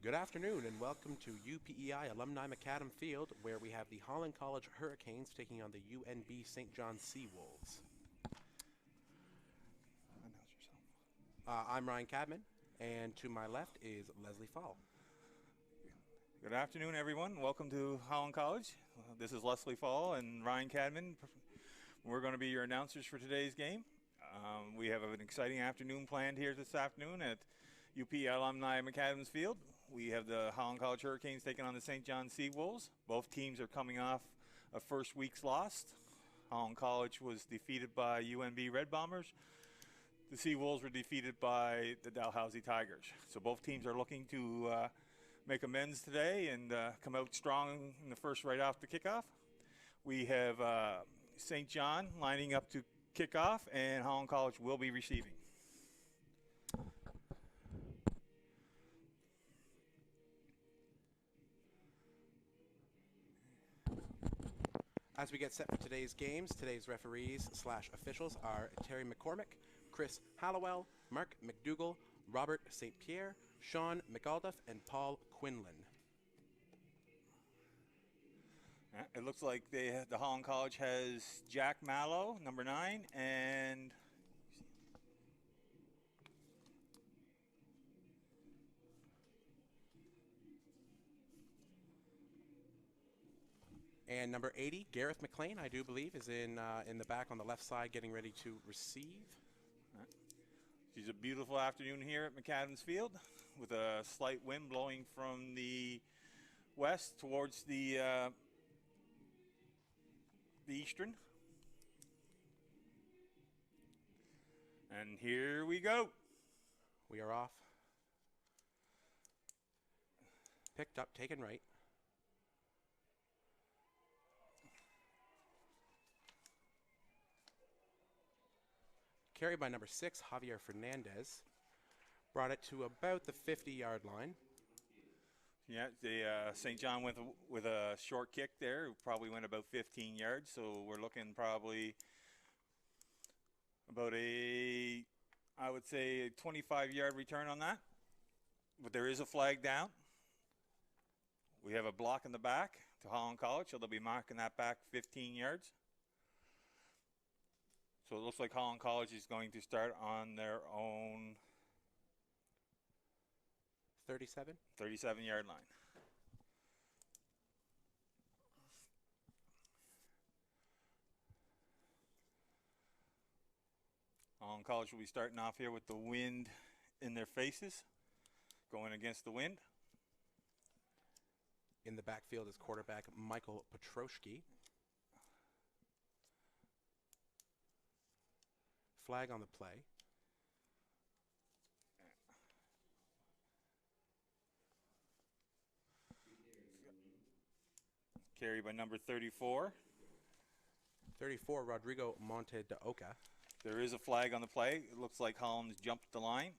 Good afternoon and welcome to UPEI Alumni Macadam Field, where we have the Holland College Hurricanes taking on the UNB St. John Seawolves. Announce yourself. I'm Ryan Cadman, and to my left is Leslie Fall. Good afternoon, everyone. Welcome to Holland College. This is Leslie Fall and Ryan Cadman. We're going to be your announcers for today's game. We have an exciting afternoon planned here this afternoon at UPEI Alumni Macadam's Field. We have the Holland College Hurricanes taking on the St. John Seawolves. Both teams are coming off a first week's loss. Holland College was defeated by UNB Red Bombers. The Seawolves were defeated by the Dalhousie Tigers. So both teams are looking to make amends today and come out strong in the first right off the kickoff. We have St. John lining up to kick off, and Holland College will be receiving. As we get set for today's games, today's referees / officials are Terry McCormick, Chris Hallowell, Mark McDougall, Robert St. Pierre, Sean McAuliffe, and Paul Quinlan. It looks like the Holland College has Jack Mallow, number 9, and And number 80, Gareth McLean, I do believe, is in the back on the left side getting ready to receive. It's a beautiful afternoon here at McAdams Field with a slight wind blowing from the west towards the eastern. And here we go. We are off. Picked up, taken right. Carried by number 6, Javier Fernandez. Brought it to about the 50-yard line. Yeah, St. John went with a short kick there. Probably went about 15 yards, so we're looking probably about I would say, a 25-yard return on that. But there is a flag down. We have a block in the back to Holland College, so they'll be marking that back 15 yards. So it looks like Holland College is going to start on their own 37-yard line. Holland College will be starting off here with the wind in their faces, going against the wind. In the backfield is quarterback Michael Petroshki. Flag on the play. Carried by number 34. 34, Rodrigo Monte de Oca. There is a flag on the play. It looks like Holland's jumped the line.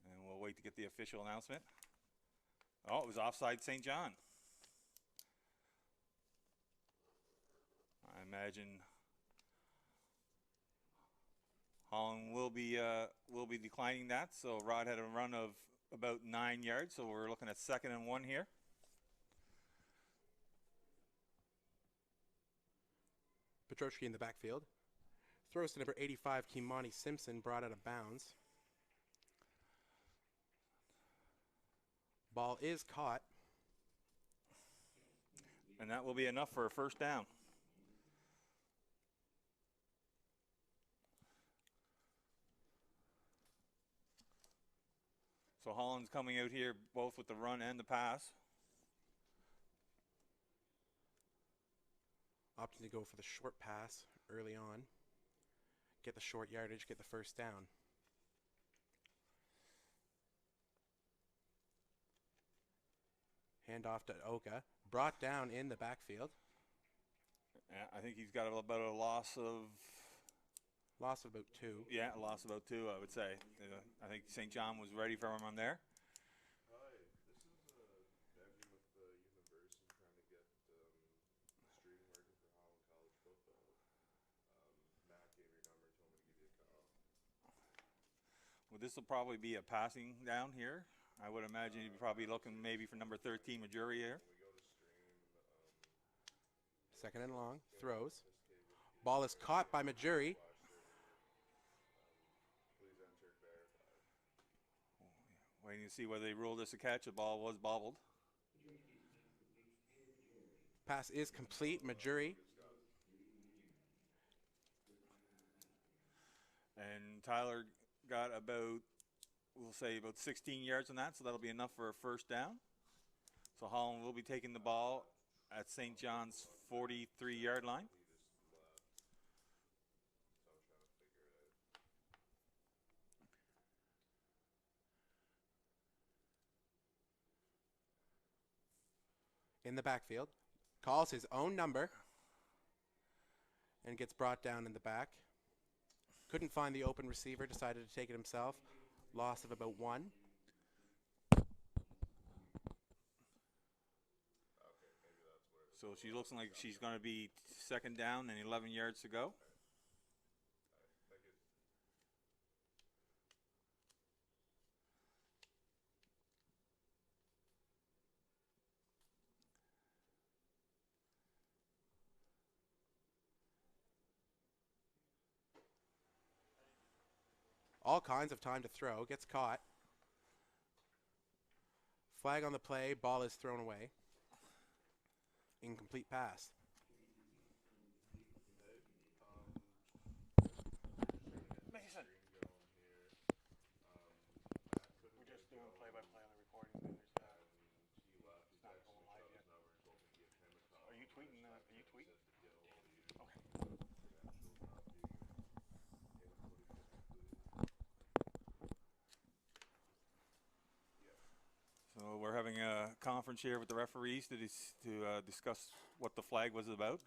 And we'll wait to get the official announcement. Oh, it was offside St. John. I imagine Holland will be declining that. So Rod had a run of about 9 yards. So we're looking at 2nd and 1 here. Petroshki in the backfield. Throws to number 85, Kimani Simpson, brought out of bounds. Ball is caught. And that will be enough for a first down. So Holland's coming out here both with the run and the pass. Opting to go for the short pass early on. Get the short yardage, get the first down. Handoff to Oka. Brought down in the backfield. I think he's got about a loss of... Loss of about 2. Yeah, a loss of about 2, I would say. I think St. John was ready for him on there. Hi, this is Matthew with the University trying to get the stream working for Holland College football. Matt gave your number, told me to give you a call. Well, this will probably be a passing down here. I would imagine you'd be probably looking maybe for number 13, Majuri here. Second and long. Throws. Ball is caught by Majuri. Please enter verified. Waiting to see whether they rule this a catch. The ball was bobbled. Pass is complete. Majuri. And Tyler got about, we'll say about 16 yards on that, so that'll be enough for a first down. So Holland will be taking the ball at St. John's 43-yard line. In the backfield. Calls his own number. And gets brought down in the back. Couldn't find the open receiver. Decided to take it himself. Loss of about 1. So she looks like she's going to be second down and 11 yards to go. All kinds of time to throw. Gets caught. Flag on the play. Ball is thrown away. Incomplete pass. Mason. We're just doing play-by-play on the recording. It's not going live yet. Are you tweeting? Okay. So we're having a conference here with the referees to discuss what the flag was about.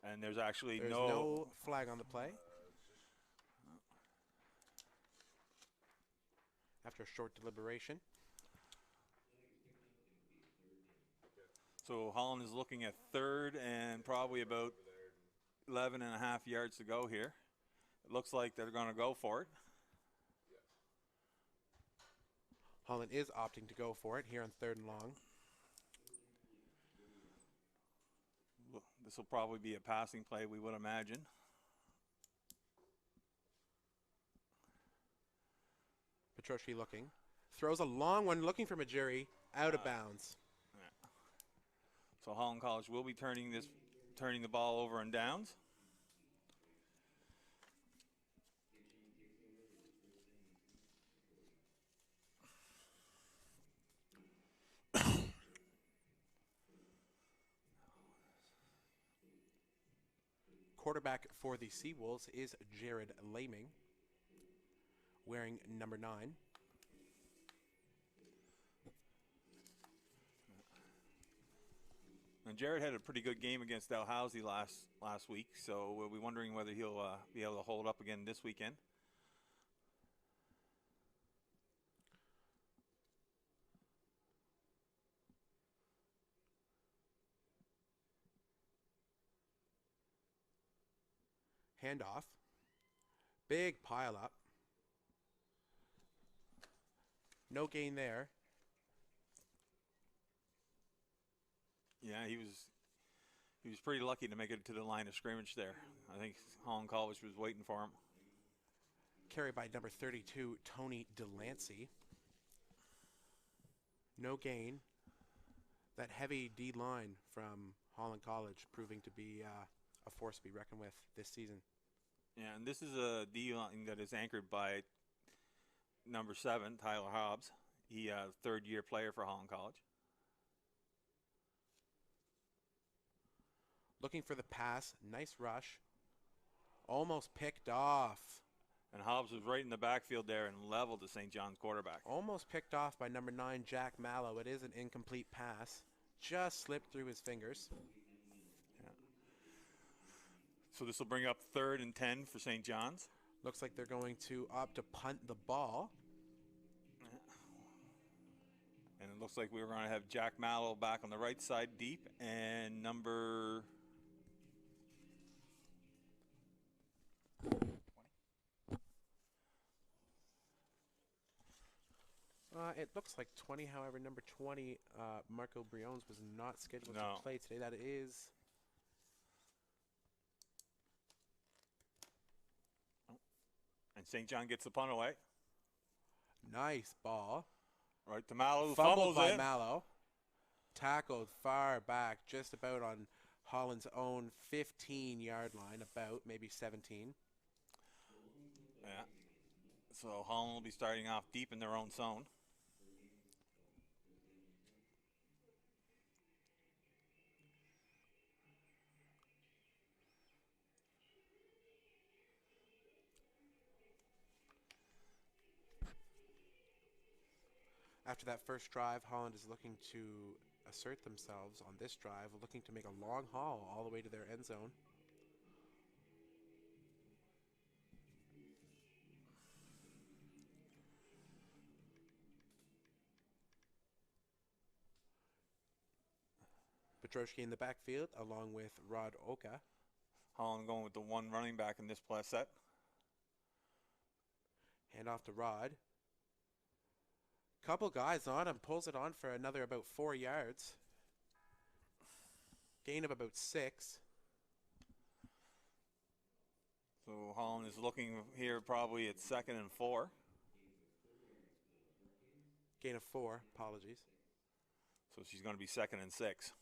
And there's actually There's no flag on the play. After a short deliberation. So Holland is looking at third and probably about 11 and a half yards to go here. It looks like they're going to go for it. Holland is opting to go for it here on third and long. This will probably be a passing play, we would imagine. Petroshi looking. Throws a long one looking for Majuri. Out of bounds. Yeah. So Holland College will be turning the ball over in downs. Quarterback for the Seawolves is Jared Laming, wearing number 9. And Jared had a pretty good game against Dalhousie last week, so we'll be wondering whether he'll be able to hold up again this weekend. Handoff. Big pile up. No gain there. Yeah, he was pretty lucky to make it to the line of scrimmage there. I think Holland College was waiting for him. Carried by number 32, Tony Delancey. No gain. That heavy D line from Holland College proving to be a force to be reckoned with this season. Yeah, and this is a D line that is anchored by number 7, Tyler Hobbs. He third-year player for Holland College. Looking for the pass. Nice rush. Almost picked off. And Hobbs was right in the backfield there and leveled the St. John's quarterback. Almost picked off by number 9, Jack Mallow. It is an incomplete pass. Just slipped through his fingers. Yeah. So this will bring up 3rd and 10 for St. John's. Looks like they're going to opt to punt the ball. And looks like we were going to have Jack Mallow back on the right side deep, and number 20. It looks like 20. However, number 20, Marco Briones, was not scheduled No. to play today. That is and St. John gets the punt away. nice ball. Right to Mallow, who Fumbled fumbles by it. Mallow. Tackled far back, just about on Holland's own 15-yard line, about maybe 17. Yeah. So Holland will be starting off deep in their own zone. After that first drive, Holland is looking to assert themselves on this drive, looking to make a long haul all the way to their end zone. Petroshki in the backfield, along with Rod Oka. Holland going with the one running back in this play set. Hand off to Rod. Couple guys on him, pulls it on for another about 4 yards. Gain of about 6. So Holland is looking here probably at 2nd and 4. Gain of 4, apologies. So she's going to be 2nd and 6.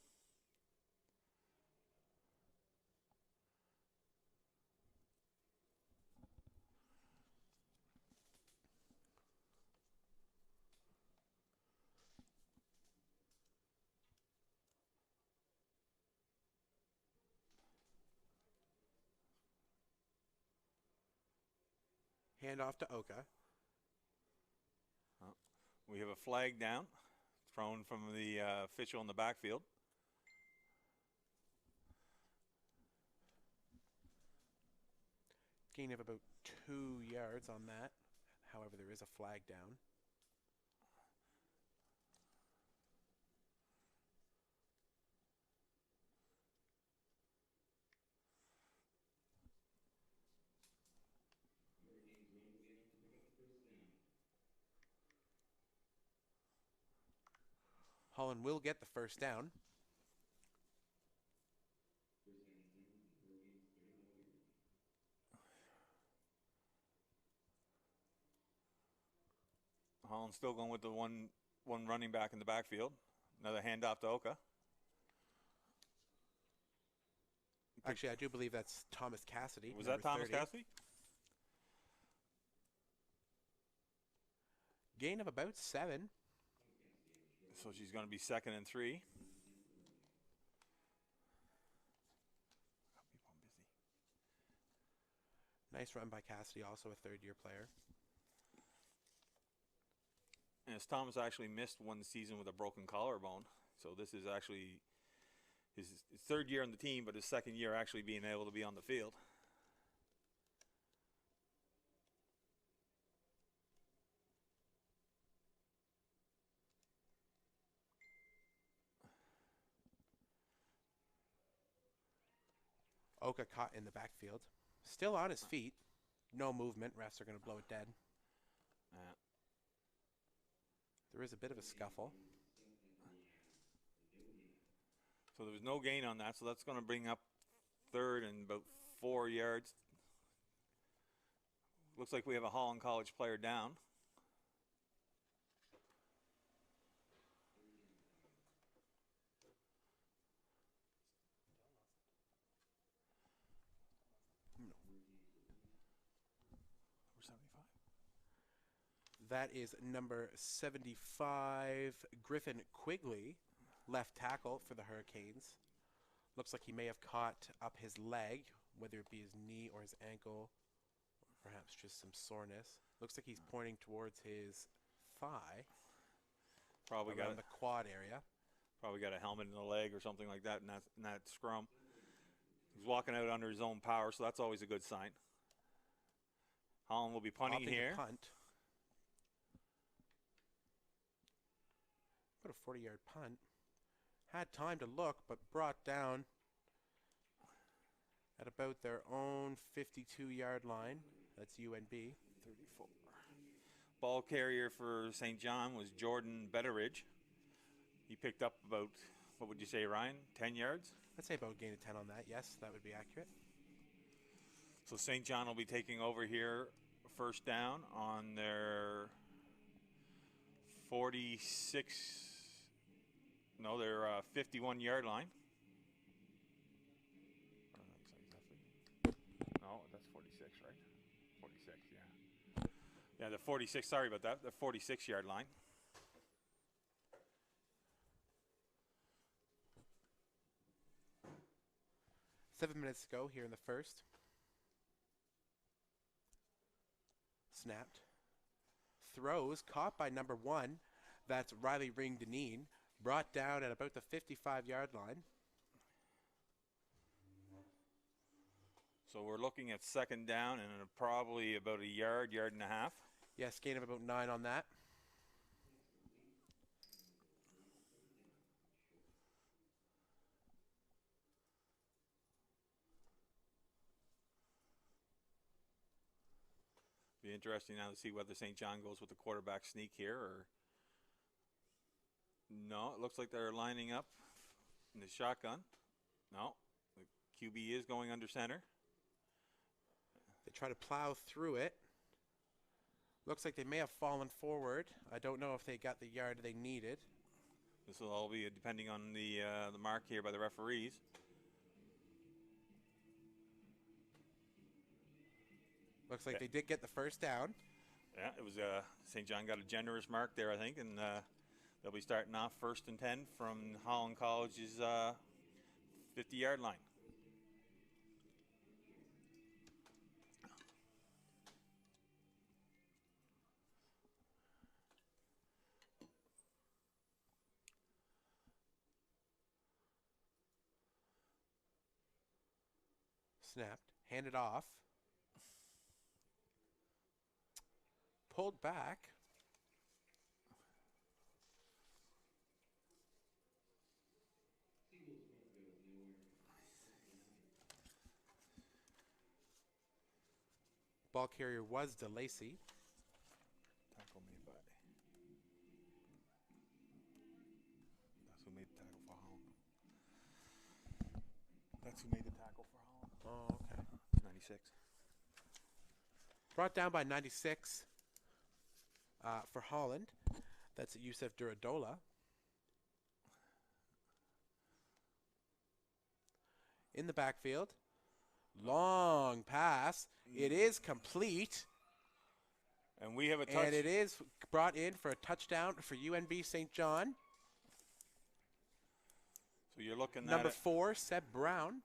Hand off to Oka. We have a flag down, thrown from the official in the backfield. Gain of about 2 yards on that. However, there is a flag down. Holland will get the first down. Holland still going with the one running back in the backfield. Another handoff to Oka. Actually, I do believe that's Thomas Cassidy. Was that Thomas 30. Cassidy? Gain of about 7. So she's going to be 2nd and 3. Nice run by Cassidy, also a third-year player. And as Thomas actually missed one season with a broken collarbone, so this is actually his 3rd year on the team, but his 2nd year actually being able to be on the field. Oka caught in the backfield. Still on his feet. No movement. Refs are going to blow it dead. There is a bit of a scuffle. So there was no gain on that, so that's going to bring up 3rd and about 4 yards. Looks like we have a Holland College player down. That is number 75, Griffin Quigley, left tackle for the Hurricanes. Looks like he may have caught up his leg, whether it be his knee or his ankle, or perhaps just some soreness. Looks like he's pointing towards his thigh, Probably around got the quad area. Probably got a helmet in the leg or something like that in that scrum. He's walking out under his own power, so that's always a good sign. Holland will be punting Opting to here. punt. about a 40-yard punt. Had time to look, but brought down at about their own 52-yard line. That's UNB. 34. Ball carrier for St. John was Jordan Betteridge. He picked up about, what would you say, Ryan? 10 yards? I'd say about a gain of 10 on that. Yes, that would be accurate. So St. John will be taking over here, first down on their 46, no, their 51-yard line. No, that's 46, right? 46, yeah. Yeah, the 46, sorry about that, the 46-yard line. Seven minutes to go here in the first. Snapped. Throws, caught by number 1. That's Riley Ring-Deneen. Brought down at about the 55-yard line. So we're looking at second down and probably about a yard, yard and a half. Yes, gain of about 9 on that. Be interesting now to see whether St. John goes with the quarterback sneak here or no. It looks like they're lining up in the shotgun. No, the QB is going under center. They try to plow through it. Looks like they may have fallen forward. I don't know if they got the yard they needed. This will all be depending on the mark here by the referees. Looks like they did get the first down. Yeah, it was St. John got a generous mark there, I think, and they'll be starting off first and 10 from Holland College's 50-yard line. Snapped, handed off. Pulled back. Ball carrier was DeLacy. Tackle made by. That's who made the tackle for Holland. That's who made the tackle for Holland. Oh, okay. 96. Brought down by 96 for Holland. That's Yusuf Duradola. In the backfield. Long pass. It is complete. And we have a touch. And it is brought in for a touchdown for UNB St. John. So you're looking at Number 4, Seb Brown.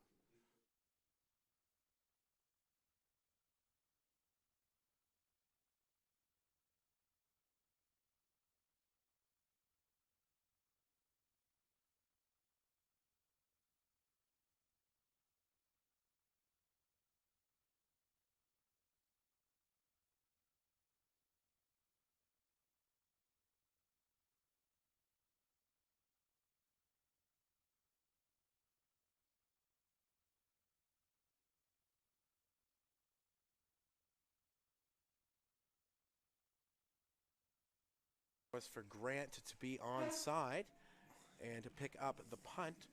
Was for Grant to be onside and to pick up the punt.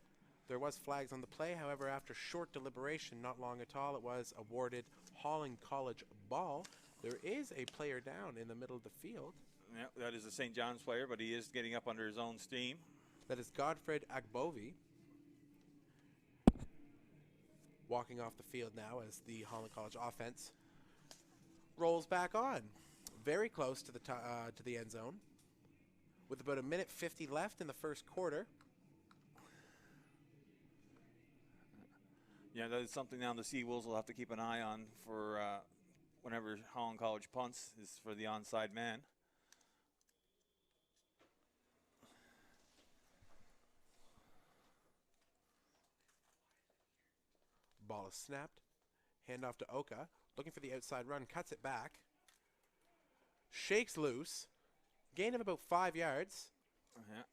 There was flags on the play. However, after short deliberation, not long at all, it was awarded Holland College ball. There is a player down in the middle of the field. Yeah, that is a St. John's player, but he is getting up under his own steam. That is Godfred Agbovi. Walking off the field now as the Holland College offense rolls back on. Very close to the end zone. With about 1:50 left in the first quarter. Yeah, that is something now the Seawolves will have to keep an eye on for whenever Holland College punts, is for the onside man. Ball is snapped. Handoff to Oka. Looking for the outside run. Cuts it back. Shakes loose. Gain of about 5 yards. Yeah.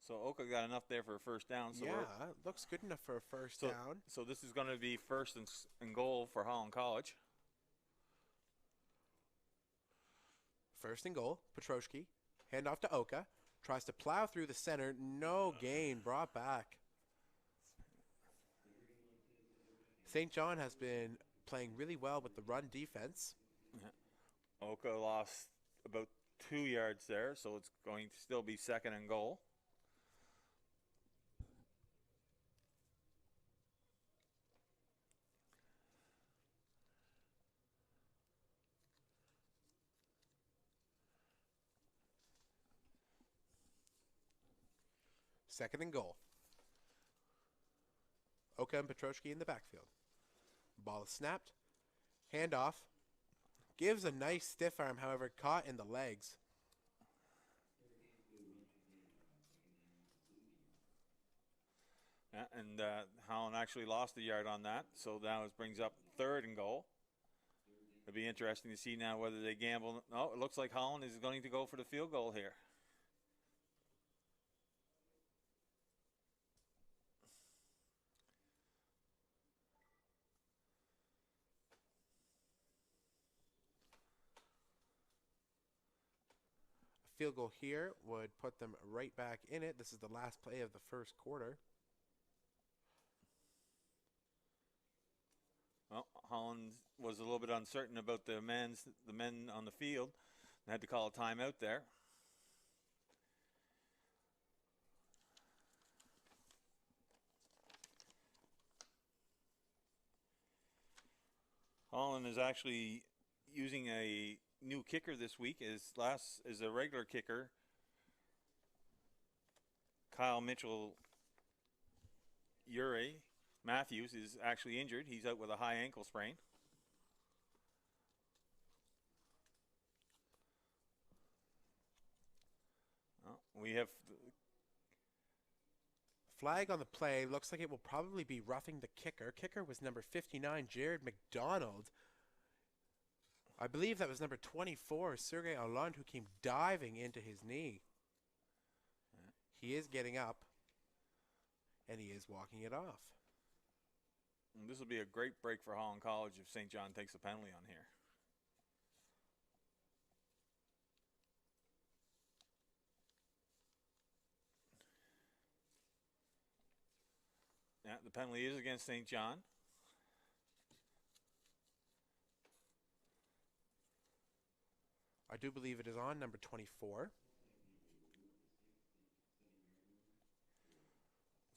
So Oka got enough there for a first down. So Yeah, looks good enough for a first down. So this is going to be first and goal for Holland College. First and goal, Petroshki. Hand off to Oka. Tries to plow through the center. No gain. Brought back. St. John has been playing really well with the run defense. Yeah. Oka lost about 2 yards there, so it's going to still be second and goal. Second and goal. Oka and Petroshki in the backfield. Ball is snapped. Handoff. Gives a nice stiff arm, however, caught in the legs. Yeah, and Holland actually lost a yard on that, so now it brings up third and goal. It'll be interesting to see now whether they gamble. Oh, it looks like Holland is going to go for the field goal here. A field goal here would put them right back in it. This is the last play of the first quarter. Well, Holland was a little bit uncertain about the men on the field and had to call a timeout there. Holland is actually using a new kicker this week. Is a regular kicker. Kyle Mitchell Ure Matthews is actually injured. He's out with a high ankle sprain. Well, we have Flag on the play. Looks like it will probably be roughing the kicker. Kicker was number 59, Jared McDonald. I believe that was number 24, Sergei Holland, who came diving into his knee. He is getting up, and he is walking it off. And this will be a great break for Holland College if St. John takes a penalty on here. Yeah, the penalty is against St. John. I do believe it is on number 24.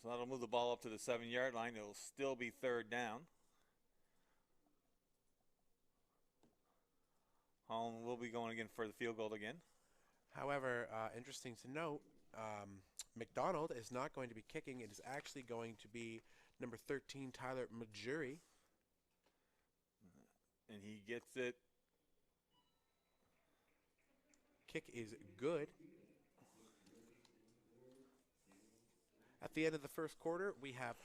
So that'll move the ball up to the 7-yard line. It'll still be third down. Holland will be going again for the field goal again. However, interesting to note, McDonald is not going to be kicking. It is actually going to be number 13, Tyler Majuri. And he gets it. Kick is good. At the end of the first quarter, we have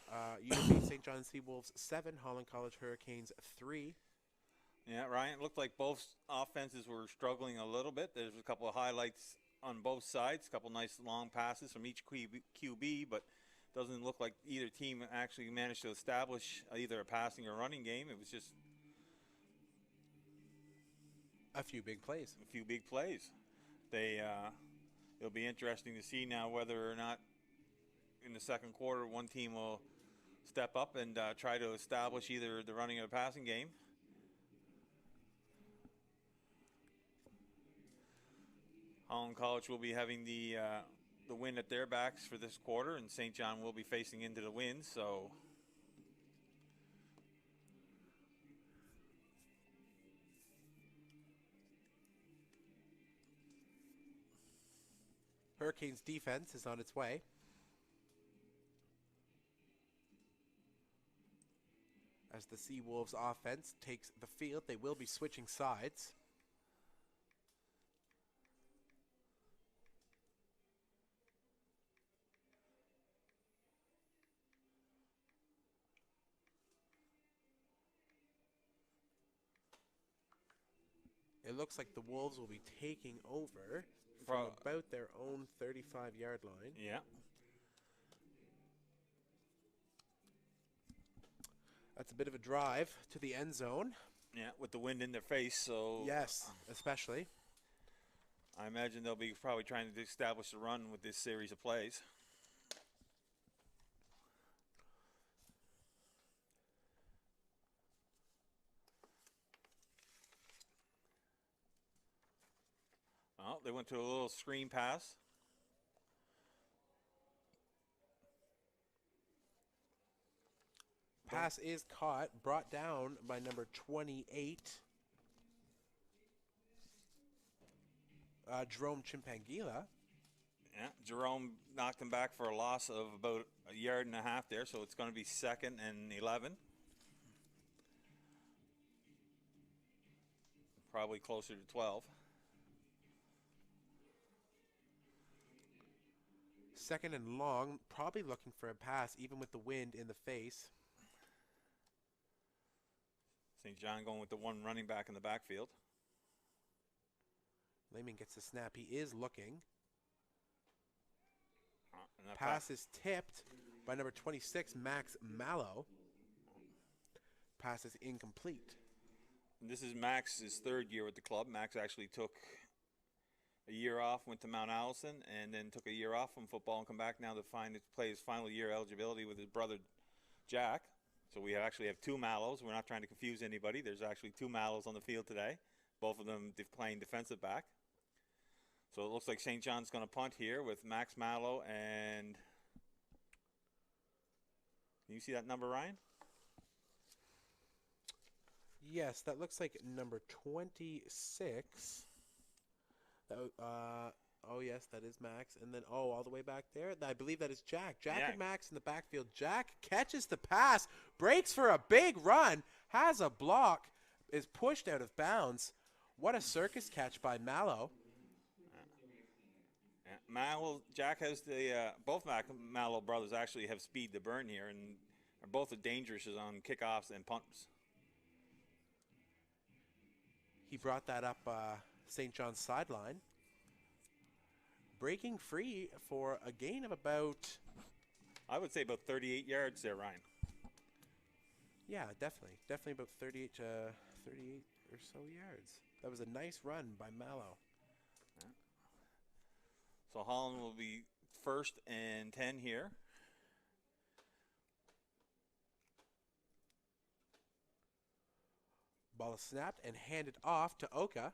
UNB St. John Seawolves 7, Holland College Hurricanes 3. Yeah, Ryan, it looked like both offenses were struggling a little bit. There's a couple of highlights on both sides, a couple nice long passes from each QB, but doesn't look like either team actually managed to establish either a passing or running game. It was just a few big plays. A few big plays. It'll be interesting to see now whether or not in the second quarter one team will step up and try to establish either the running or the passing game. Holland College will be having the win at their backs for this quarter, and St. John will be facing into the win. So Hurricanes defense is on its way. As the Seawolves offense takes the field, they will be switching sides. It looks like the Wolves will be taking over from about their own 35-yard line. Yeah. That's a bit of a drive to the end zone. Yeah, with the wind in their face, so Yes, especially. I imagine they'll be probably trying to establish a run with this series of plays. Oh, they went to a little screen pass. Pass is caught, brought down by number 28, Jerome Chimpangila. Yeah, Jerome knocked him back for a loss of about a yard and a half there, so it's going to be 2nd and 11. Probably closer to 12. Second and long, probably looking for a pass, even with the wind in the face. St. John going with the one running back in the backfield. Lehman gets the snap. He is looking. And that Pass is tipped by number 26, Max Mallow. Pass is incomplete. This is Max's 3rd year with the club. Max actually took a year off, went to Mount Allison, and then took a year off from football and come back now to play his final year eligibility with his brother Jack. So we actually have 2 Mallows. We're not trying to confuse anybody. There's actually 2 Mallows on the field today, both of them playing defensive back. So it looks like St. John's going to punt here with Max Mallow and can you see that number, Ryan? Yes, that looks like number 26. Oh, yes, that is Max. And then, all the way back there, I believe that is Jack. Jack Yeah. and Max in the backfield. Jack catches the pass, breaks for a big run, has a block, is pushed out of bounds. What a circus catch by Mallow. Jack has both Mallow brothers actually have speed to burn here and are both dangerous on kickoffs and punts. He brought that up St. John's sideline. Breaking free for a gain of about... I would say about 38 yards there, Ryan. Yeah, definitely. Definitely about 38 or so yards. That was a nice run by Mallow. So Holland will be 1st and 10 here. Ball is snapped and handed off to Oka.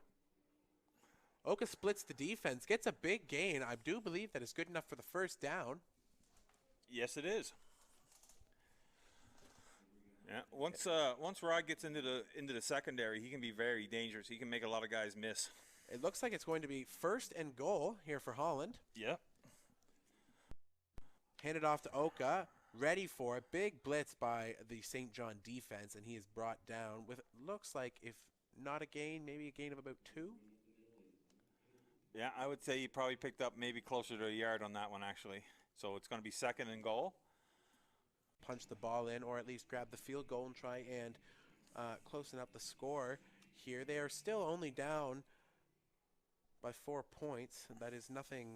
Oka splits the defense, gets a big gain. I do believe that is good enough for the first down. Yes, it is. Yeah, once Rod gets into the secondary, he can be very dangerous. He can make a lot of guys miss. It looks like it's going to be 1st and goal here for Holland. Yep. Handed off to Oka. Ready for a big blitz by the St. John defense, and he is brought down with, looks like, if not a gain, maybe a gain of about 2. Yeah, I would say he probably picked up maybe closer to a yard on that one, actually. So it's going to be 2nd and goal. Punch the ball in, or at least grab the field goal and try and closen up the score here. They are still only down by 4 points. That is nothing.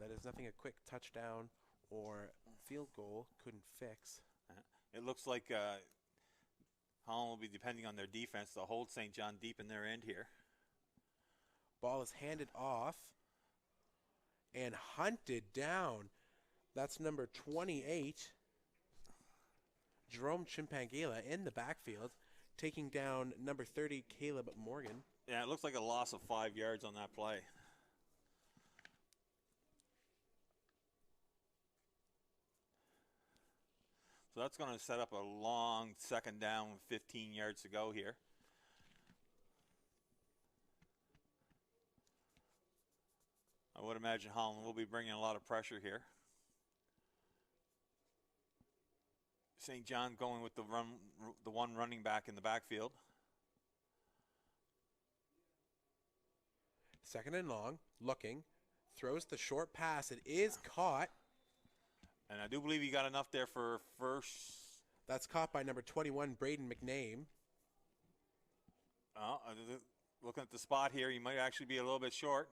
That is nothing a quick touchdown or field goal couldn't fix. It looks like Holland will be depending on their defense to hold St. John deep in their end here. Ball is handed off and hunted down. That's number 28, Jerome Chimpangila in the backfield, taking down number 30, Caleb Morgan. Yeah, it looks like a loss of 5 yards on that play. So that's going to set up a long 2nd down with 15 yards to go here. I would imagine Holland will be bringing a lot of pressure here. St. John going with the one running back in the backfield. 2nd and long, looking, throws the short pass. It is caught. And I do believe he got enough there for first. That's caught by number 21, Braden McName. Looking at the spot here, he might actually be a little bit short.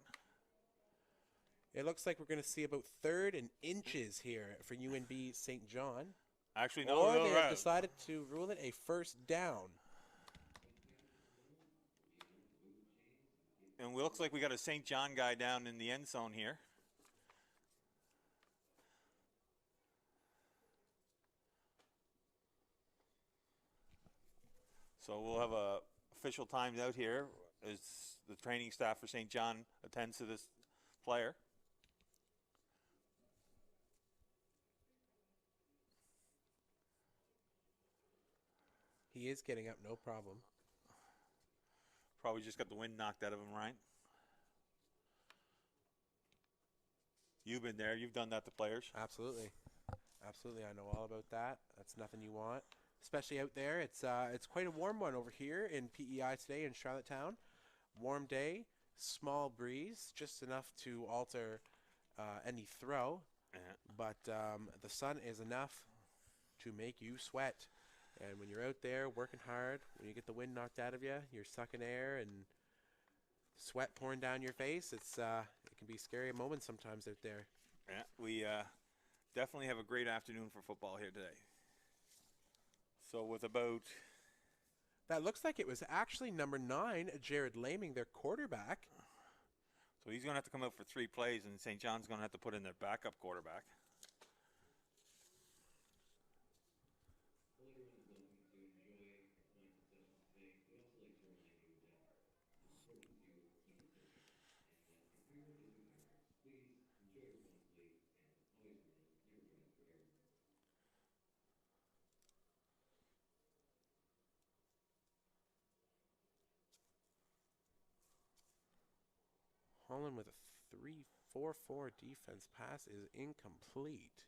It looks like we're going to see about 3rd and inches here for UNB St. John. Actually, no. Or no, they right. have decided to rule it a first down. And it looks like we got a St. John guy down in the end zone here. So we'll have a official timed out here as the training staff for St. John attends to this player. He is getting up, no problem. Probably just got the wind knocked out of him, Ryan. You've been there. You've done that to players. Absolutely. Absolutely. I know all about that. That's nothing you want. Especially out there. It's quite a warm one over here in PEI today in Charlottetown. Warm day, small breeze, just enough to alter any throw. Yeah. But the sun is enough to make you sweat. And when you're out there working hard, when you get the wind knocked out of you, you're sucking air and sweat pouring down your face. It can be scary moments sometimes out there. Yeah, we definitely have a great afternoon for football here today. So with about... That looks like it was actually number 9, Jared Laming, their quarterback. So he's going to have to come out for 3 plays, and St. John's going to have to put in their backup quarterback. Holland with a 3-4-4 defense. Pass is incomplete.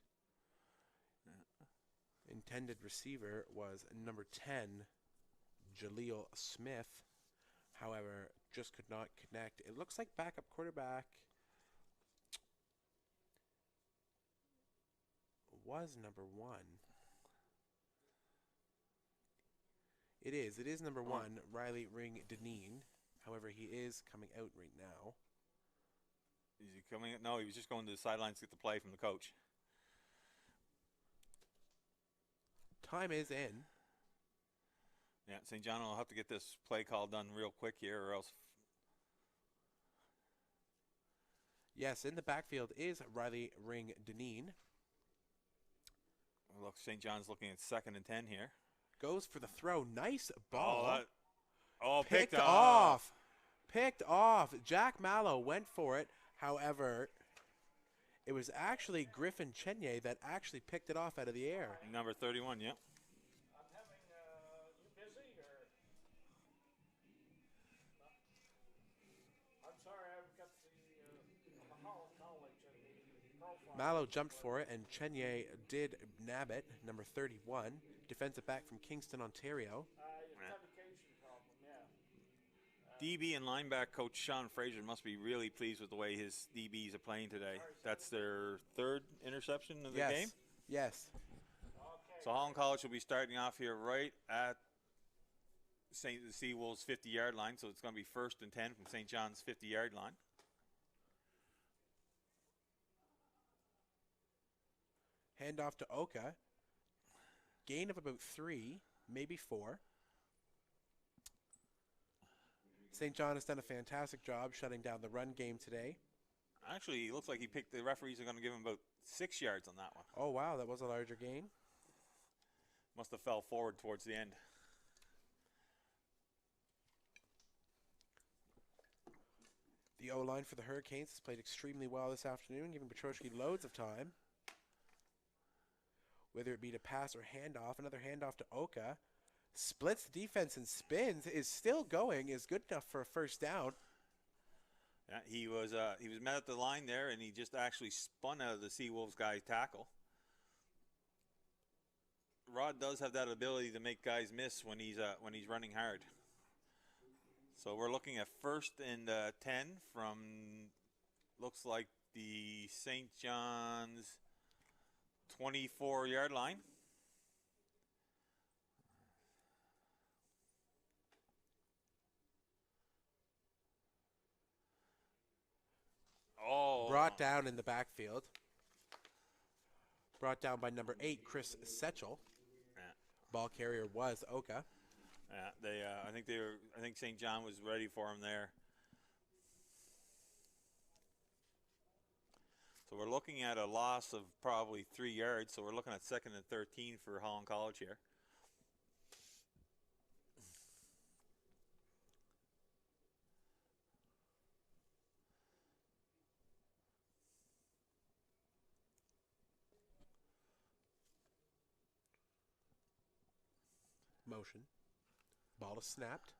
Intended receiver was number 10, Jaleel Smith. However, just could not connect. It looks like backup quarterback was number 1. It is number 1, Riley Ring Deneen. However, he is coming out right now. Is he coming? No, he was just going to the sidelines to get the play from the coach. Time is in. Yeah, St. John will have to get this play call done real quick here, or else. Yes, in the backfield is Riley Ring Deneen. Look, St. John's looking at 2nd and 10 here. Goes for the throw. Nice ball. Picked off. Picked off. Jack Mallow went for it. However, it was actually Griffin Chenye that actually picked it off out of the air. Number 31, yeah. I'm having, you busy or? I'm sorry, I've got the Holland College and the profile. Mallow jumped for it, and Chenye did nab it. Number 31, defensive back from Kingston, Ontario. Authentication problem, yeah. DB and linebacker coach Sean Fraser must be really pleased with the way his DBs are playing today. That's their 3rd interception of the game. Yes. Okay. So Holland College will be starting off here right at the Seawolves 50-yard line. So it's going to be 1st and 10 from St. John's 50-yard line. Handoff to Oka. Gain of about 3, maybe 4. St. John has done a fantastic job shutting down the run game today. Actually, it looks like the referees are going to give him about 6 yards on that one. Oh, wow, that was a larger gain. Must have fell forward towards the end. The O-line for the Hurricanes has played extremely well this afternoon, giving Petroski loads of time. Whether it be to pass or handoff, another handoff to Oka. Splits the defense and spins, is still going, is good enough for a first down. Yeah, he was met at the line there, and he just actually spun out of the Seawolves guy's tackle. Rod does have that ability to make guys miss when he's running hard. So we're looking at 1st and 10 from, looks like the St. John's 24-yard line. Oh. Brought down in the backfield. Brought down by number 8, Chris Setchell. Yeah. Ball carrier was Oka. Yeah, I think St. John was ready for him there. So we're looking at a loss of probably 3 yards. So we're looking at 2nd and 13 for Holland College here. Motion. Ball is snapped.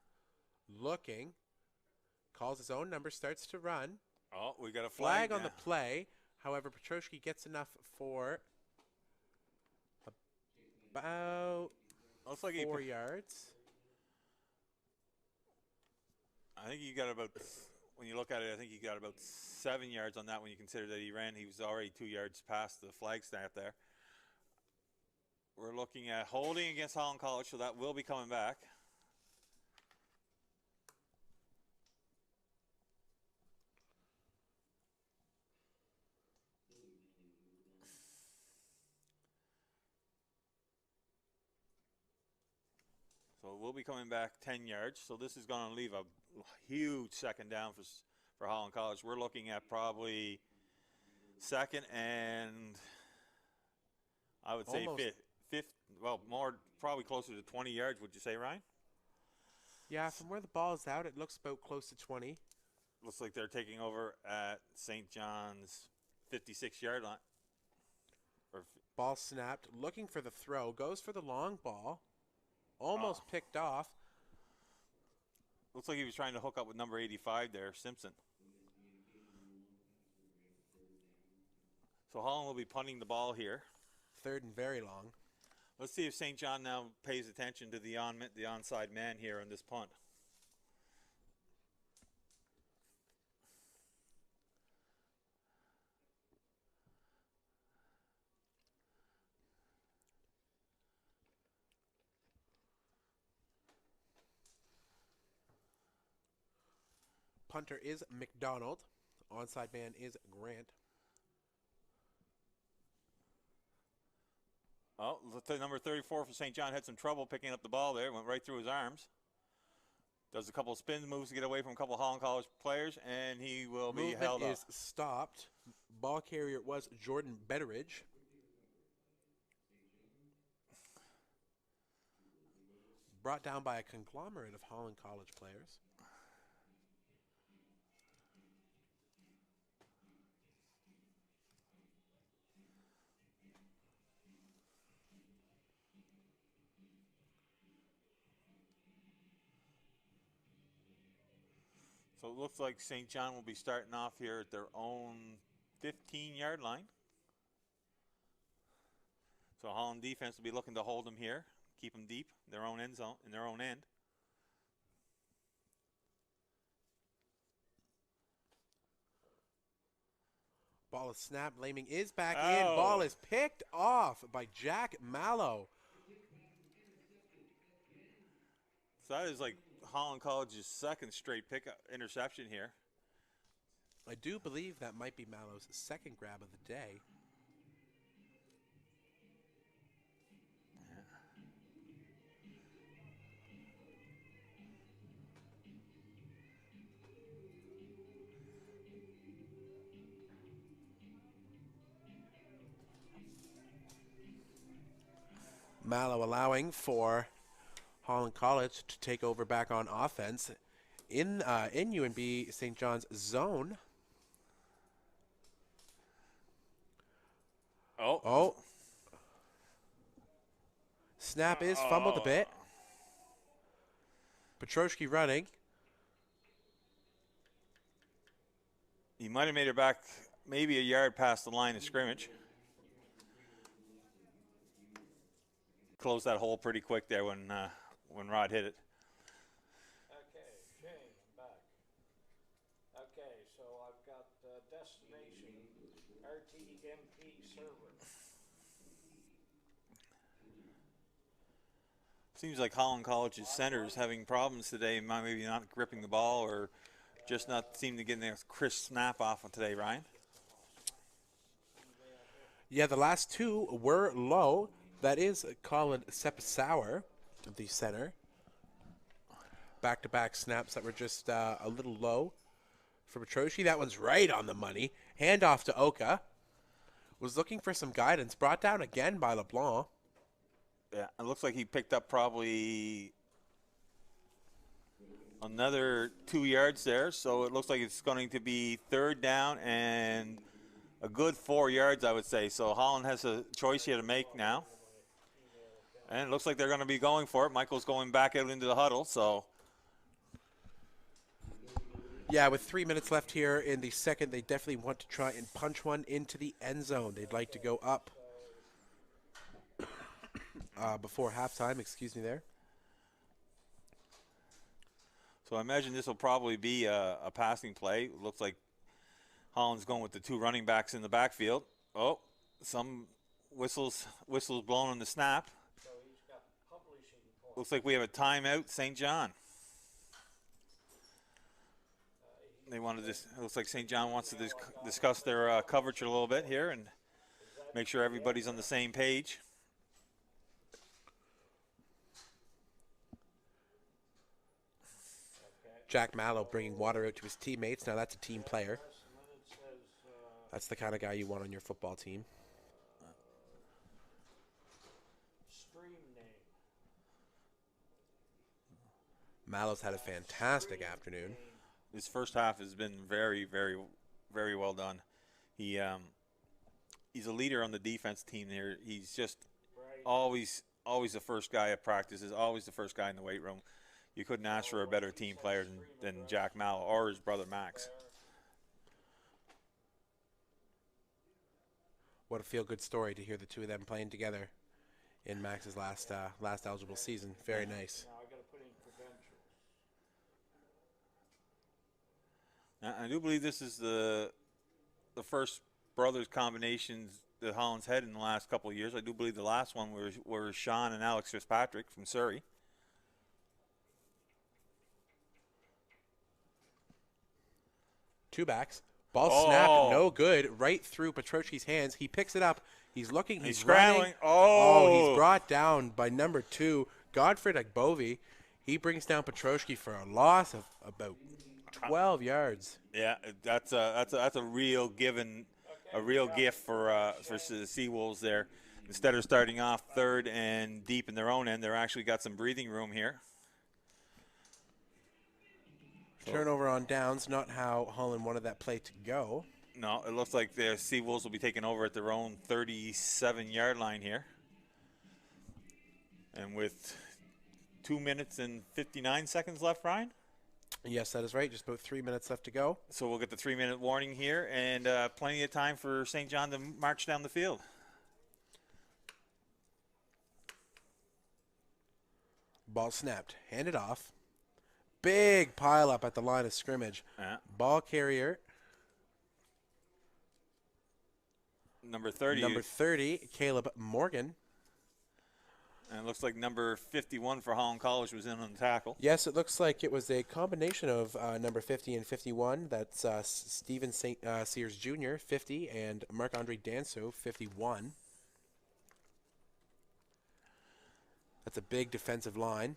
Looking. Calls his own number. Starts to run. Oh, we got a Flag on now. the play. However, Petroski gets enough for about Looks like 4 yards. I think you got about, when you look at it, I think you got about 7 yards on that when you consider that he was already 2 yards past the flag snap there. We're looking at holding against Holland College, so that will be coming back. So we'll be coming back 10 yards. So this is going to leave a huge 2nd down for Holland College. We're looking at probably 2nd and I would say fifth, well, more, probably closer to 20 yards, would you say, Ryan? Yeah, from where the ball is out, it looks about close to 20. Looks like they're taking over at St. John's 56-yard line. Ball snapped, looking for the throw, goes for the long ball. Almost picked off. Looks like he was trying to hook up with number 85 there, Simpson. So Holland will be punting the ball here. 3rd and very long. Let's see if St. John now pays attention to the onside man here on this punt. Punter is McDonald. Onside man is Grant. Oh, number 34 for St. John had some trouble picking up the ball there. Went right through his arms. Does a couple of spin moves to get away from a couple of Holland College players, and he will be held up. Movement is stopped. Ball carrier was Jordan Betteridge. Brought down by a conglomerate of Holland College players. So it looks like St. John will be starting off here at their own 15-yard line. So Holland defense will be looking to hold them here, keep them deep in their own end zone, in their own end. Ball is snapped. Laming is back in. Ball is picked off by Jack Mallow. So that is like Holland College's 2nd straight interception here. I do believe that might be Mallow's 2nd grab of the day. Mallow allowing for Holland College to take over back on offense in UNB St. John's zone. Oh. Snap is fumbled a bit. Petroski running. He might have made it back maybe a yard past the line of scrimmage. Closed that hole pretty quick there when Rod hit it. Okay, Shane, I'm back. Okay, so I've got destination RTMP server. Seems like Holland College's center is having problems today, maybe not gripping the ball or just not seem to get a crisp snap off of today, Ryan. Yeah, the last two were low. That is Colin Sepsauer, the center. Back-to-back snaps that were just a little low for Petroshi. That one's right on the money. Handoff to Oka. Was looking for some guidance. Brought down again by LeBlanc. Yeah, it looks like he picked up probably another 2 yards there. So it looks like it's going to be third down and a good 4 yards, I would say. So Holland has a choice here to make now. And it looks like they're going to be going for it. Michael's going back out into the huddle, so. Yeah, with 3 minutes left here in the second, they definitely want to try and punch one into the end zone. They'd like to go up before halftime. Excuse me there. So I imagine this will probably be a passing play. It looks like Holland's going with the two running backs in the backfield. Oh, some whistles blown on the snap. So he's got publishing points. Looks like we have a timeout, St. John. They wanted this. It looks like St. John wants to discuss their coverage a little bit here and make sure everybody's on the same page. Jack Mallow bringing water out to his teammates. Now that's a team player. And then it says, That's the kind of guy you want on your football team. stream name. Mallow's had a fantastic afternoon. His first half has been very, very, very well done. He's a leader on the defense team there. He's just Right. always the first guy at practices, always the first guy in the weight room. You couldn't ask for a better team player than Jack Mallow or his brother Max. What a feel-good story to hear the two of them playing together in Max's last eligible season. Very nice. Now I got to put in credentials. I do believe this is the first brothers combinations that Holland's had in the last couple of years. I do believe the last one were Sean and Alex Fitzpatrick from Surrey. Two backs. Ball snapped, no good, right through Petroshi's hands. He picks it up. He's looking. He's scrambling. Running. He's brought down by number 2, Godfrey Agbovi. He brings down Petroshi for a loss of about 12 yards. Yeah, that's a real given, a real gift for the Seawolves there. Instead of starting off third and deep in their own end, they're actually got some breathing room here. Turnover on downs, not how Holland wanted that play to go. No, it looks like the Seawolves will be taking over at their own 37-yard line here. And with 2 minutes and 59 seconds left, Ryan? Yes, that is right. Just about 3 minutes left to go. So we'll get the 3-minute warning here and plenty of time for St. John to march down the field. Ball snapped. Handed off. Big pile up at the line of scrimmage. Ball carrier. Number 30. Number 30, Caleb Morgan. And it looks like number 51 for Holland College was in on the tackle. Yes, it looks like it was a combination of number 50 and 51. That's Stephen Sears Jr., 50, and Marc-Andre Danso, 51. That's a big defensive line.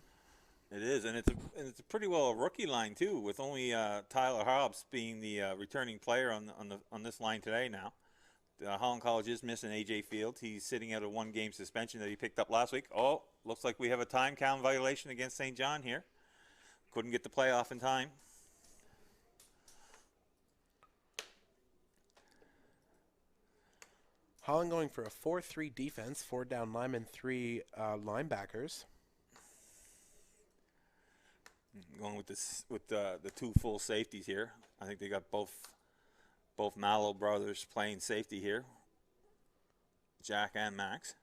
It is, and it's a pretty well a rookie line too, with only Tyler Hobbs being the returning player on this line today. Now, Holland College is missing AJ Fields. He's sitting out a 1-game suspension that he picked up last week. Oh, looks like we have a time count violation against St. John here. Couldn't get the playoff in time. Holland going for a 4-3 defense, 4 down linemen, 3 linebackers. Going with this with the 2 full safeties here. I think they got both Mallow brothers playing safety here. Jack and Max.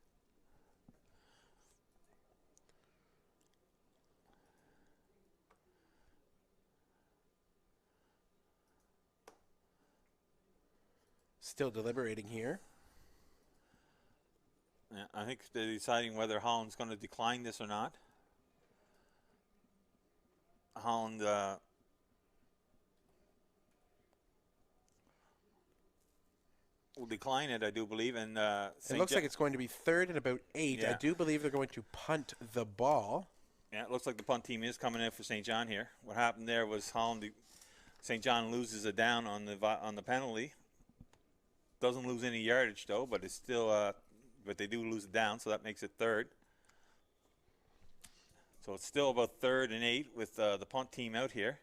Still deliberating here. Yeah, I think they're deciding whether Holland's going to decline this or not. Holland will decline it, I do believe. And It looks like it's going to be 3rd and about 8. I Yeah. do believe they're going to punt the ball. Yeah, it looks like the punt team is coming in for St. John here. What happened there was St. John loses a down on the penalty. Doesn't lose any yardage though, but it's still but they do lose it down, so that makes it 3rd. So it's still about 3rd and 8 with the punt team out here.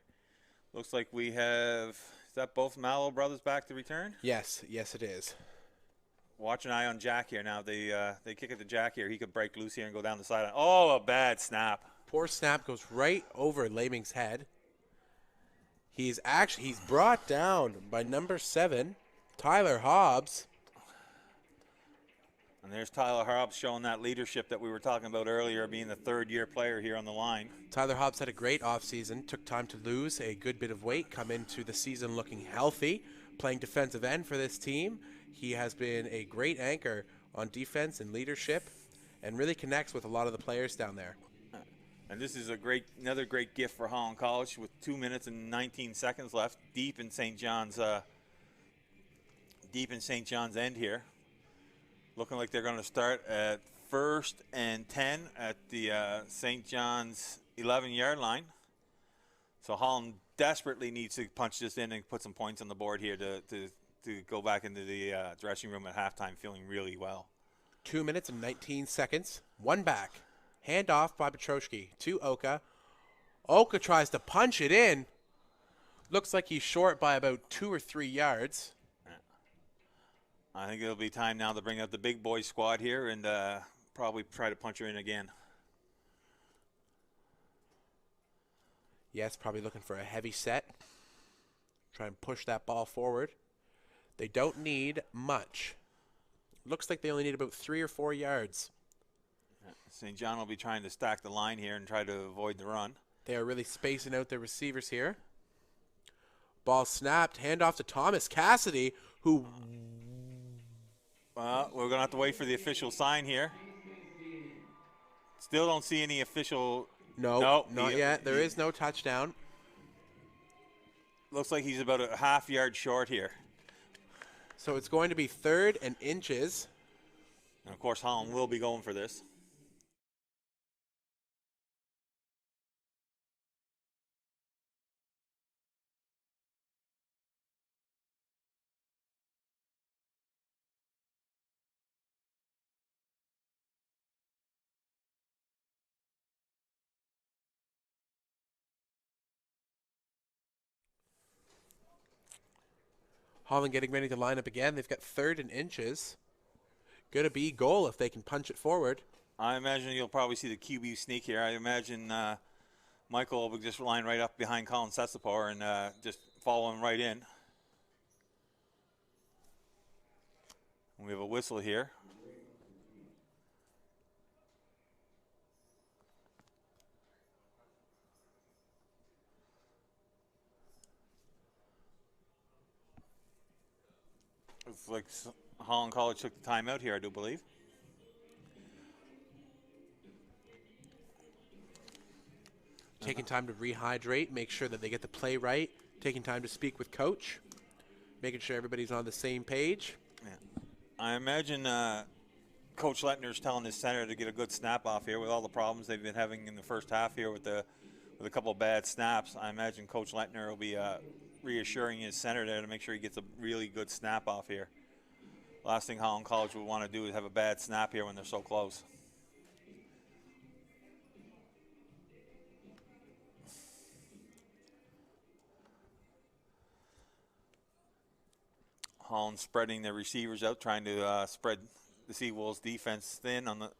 Looks like we have, is that both Mallow brothers back to return? Yes, it is. Watch an eye on Jack here now. They kick it to Jack here. He could break loose here and go down the sideline. Oh, a bad snap. Poor snap goes right over Laming's head. He's brought down by number 7, Tyler Hobbs. And there's Tyler Hobbs showing that leadership that we were talking about earlier, being the 3rd-year player here on the line. Tyler Hobbs had a great offseason, took time to lose a good bit of weight, come into the season looking healthy, playing defensive end for this team. He has been a great anchor on defense and leadership and really connects with a lot of the players down there. And this is another great gift for Holland College with 2 minutes and 19 seconds left, deep in St. John's end here. Looking like they're going to start at 1st and 10 at the St. John's 11-yard line. So Holland desperately needs to punch this in and put some points on the board here to go back into the dressing room at halftime feeling really well. 2 minutes and 19 seconds. One back. Hand off by Petroski to Oka. Oka tries to punch it in. Looks like he's short by about 2 or 3 yards. I think it'll be time now to bring out the big boy squad here and probably try to punch her in again. Yes, probably looking for a heavy set. Try and push that ball forward. They don't need much. Looks like they only need about 3 or 4 yards. St. John will be trying to stack the line here and try to avoid the run. They are really spacing out their receivers here. Ball snapped. Handoff to Thomas Cassidy, who... Well, we're going to have to wait for the official sign here. Still don't see any official... No, not yet. There is no touchdown. Looks like he's about a half yard short here. So it's going to be 3rd and inches. And, of course, Holland will be going for this. Holland getting ready to line up again. They've got 3rd and inches. Gonna be goal if they can punch it forward. I imagine you'll probably see the QB sneak here. I imagine Michael will just line right up behind Colin Sesapor and just follow him right in. We have a whistle here. Looks like Holland College took the timeout here, I do believe. Taking time to rehydrate, make sure that they get the play right. Taking time to speak with coach. Making sure everybody's on the same page. Yeah. I imagine Coach Lettner's telling his center to get a good snap off here with all the problems they've been having in the first half here with a couple of bad snaps. I imagine Coach Lettner will be reassuring his center there to make sure he gets a really good snap off here. Last thing Holland College would want to do is have a bad snap here when they're so close. Holland spreading their receivers out, trying to spread the Seawolves defense thin on the...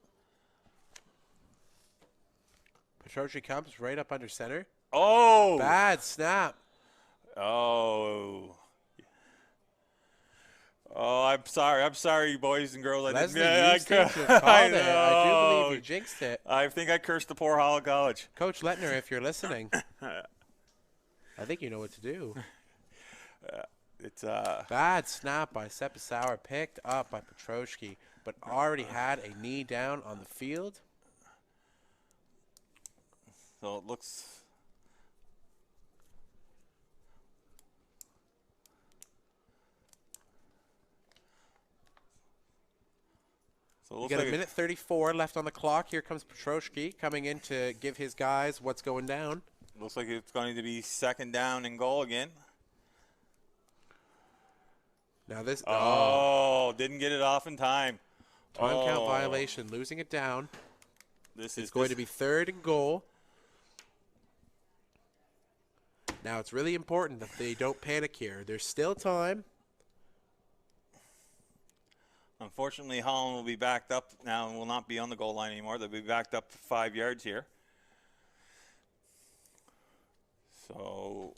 Petroski comes right up under center. Oh! Bad snap. Oh. Oh, I'm sorry, boys and girls. Leslie, you seem to have called it. I do believe you jinxed it. I think I cursed the poor Holland College. Coach Lettner, if you're listening, I think you know what to do. It's Bad snap by Sepasauer, picked up by Petroski, but already had a knee down on the field. So it looks... So it We looks got like a minute 34 left on the clock. Here comes Petroshki coming in to give his guys what's going down. looks like it's going to be second down and goal again. Now this Oh, didn't get it off in time. time count violation, losing it down. This It's is going to be third and goal. Now it's really important that they don't panic here. There's still time. Unfortunately, Holland will be backed up now and will not be on the goal line anymore. They'll be backed up 5 yards here. So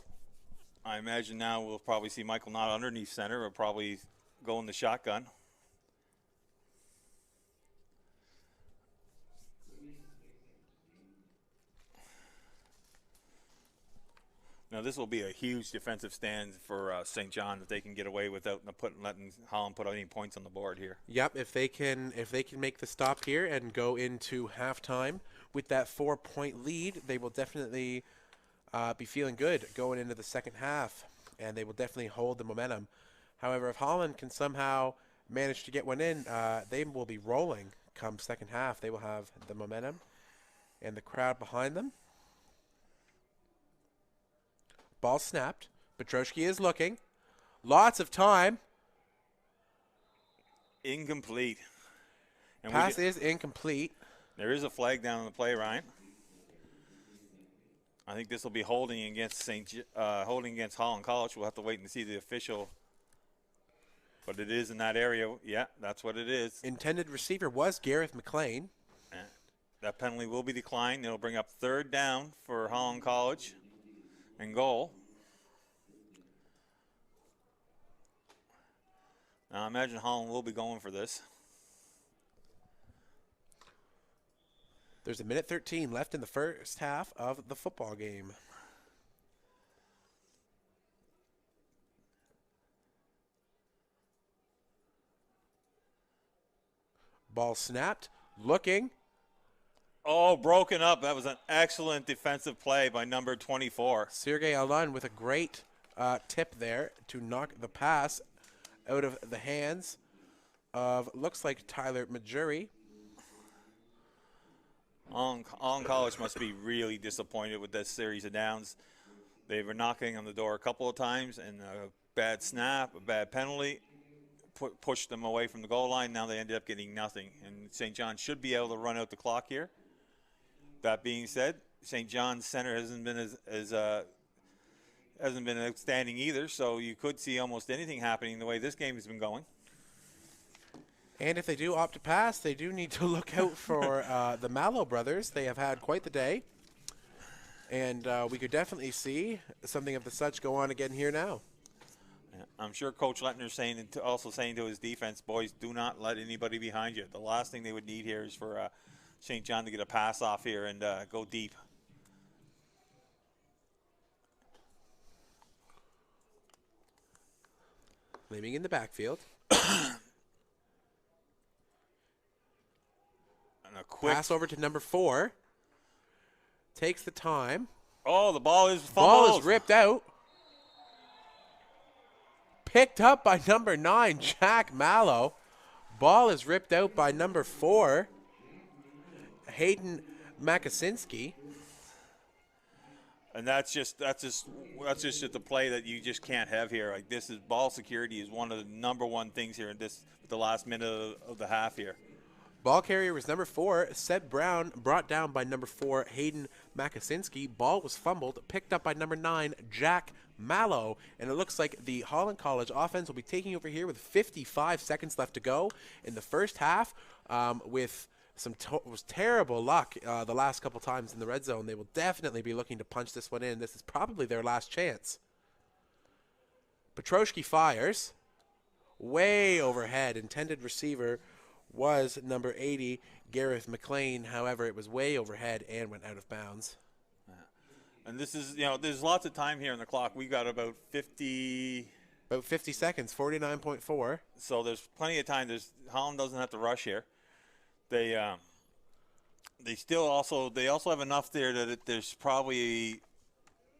I imagine now we'll probably see Michael not underneath center. We'll probably go in the shotgun. Now this will be a huge defensive stand for St. John if they can get away without letting Holland put any points on the board here. Yep, if they can make the stop here and go into halftime with that 4-point lead, they will definitely be feeling good going into the second half, and they will definitely hold the momentum. However, if Holland can somehow manage to get one in, they will be rolling come second half. They will have the momentum and the crowd behind them. Ball snapped. Petroshki is looking. Lots of time. Incomplete. And Pass is incomplete. there is a flag down on the play, Ryan. I think this will be holding against holding against Holland College. We'll have to wait and see the official. But it is in that area. Yeah, that's what it is. Intended receiver was Gareth McLean. That penalty will be declined. It'll bring up third down for Holland College and goal. Now I imagine Holland will be going for this. There's a minute 13 left in the first half of the football game. Ball snapped. Looking. Oh, broken up. That was an excellent defensive play by number 24. Sergei Alun with a great tip there to knock the pass out of the hands of, looks like, Tyler Majuri. Holland College must be really disappointed with this series of downs. They were knocking on the door a couple of times, and a bad snap, a bad penalty, pushed them away from the goal line. Now they ended up getting nothing, and St. John should be able to run out the clock here. That being said, St. John's center hasn't been hasn't been outstanding either, so you could see almost anything happening the way this game has been going. And if they do opt to pass, they do need to look out for the Mallow brothers. They have had quite the day. And we could definitely see something of the such go on again here now. Yeah, I'm sure Coach Lettner's also saying to his defense, boys, do not let anybody behind you. The last thing they would need here is for St. John to get a pass off here and go deep. Leaving in the backfield. And a quick Pass over to number 4. Takes the time. Oh, the ball is fumbled. Ball is ripped out. Picked up by number 9, Jack Mallow. Ball is ripped out by number 4, Hayden Makasinski. And that's just the play that you just can't have here. Like, this is ball security is one of the number one things here in the last minute of the half here. Ball carrier was number 4, Seb Brown, brought down by number 4, Hayden Makasinski. Ball was fumbled, picked up by number 9, Jack Mallow. And it looks like the Holland College offense will be taking over here with 55 seconds left to go in the first half with some terrible luck the last couple times in the red zone. They will definitely be looking to punch this one in. This is probably their last chance. Petroshki fires. Way overhead. Intended receiver was number 80, Gareth McLean. However, it was way overhead and went out of bounds. And this is, there's lots of time here on the clock. We got about 50 seconds, 49.4. So there's plenty of time. Holland doesn't have to rush here. They also have enough there that there's probably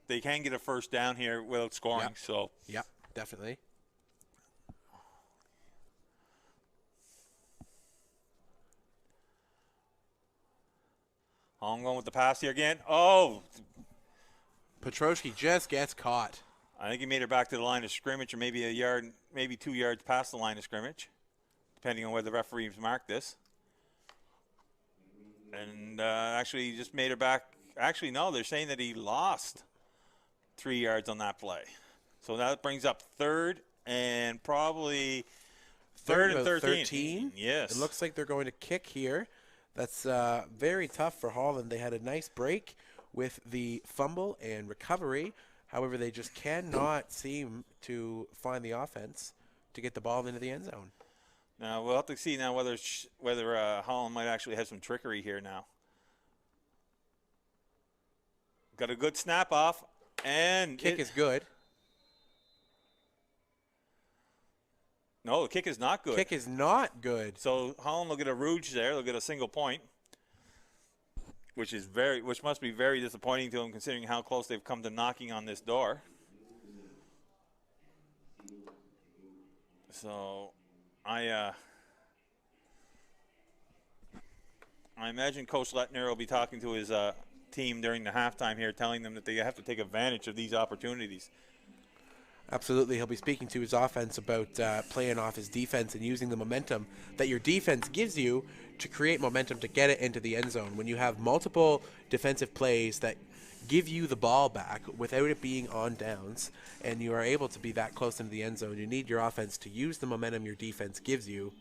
they can get a first down here without scoring. Yep. So yeah, definitely. Holland going with the pass here again. Oh, Petrosky just gets caught. I think he made her back to the line of scrimmage, or maybe a yard, maybe 2 yards past the line of scrimmage, depending on where the referees marked this. And actually, he just made her back. Actually, no, they're saying that he lost 3 yards on that play. So that brings up third and probably third and 13. Yes. It looks like they're going to kick here. That's very tough for Holland. They had a nice break with the fumble and recovery. However, they just cannot seem to find the offense to get the ball into the end zone. Now, we'll have to see now whether Holland might actually have some trickery here now. Got a good snap off, and kick is good. No, the kick is not good. Kick is not good. So Holland will get a rouge there. They'll get a single point, which must be very disappointing to them considering how close they've come to knocking on this door. So I imagine Coach Lettner will be talking to his team during the halftime here, telling them that they have to take advantage of these opportunities. Absolutely. He'll be speaking to his offense about playing off his defense and using the momentum that your defense gives you to create momentum to get it into the end zone. When you have multiple defensive plays that give you the ball back without it being on downs, and you are able to be that close into the end zone, you need your offense to use the momentum your defense gives you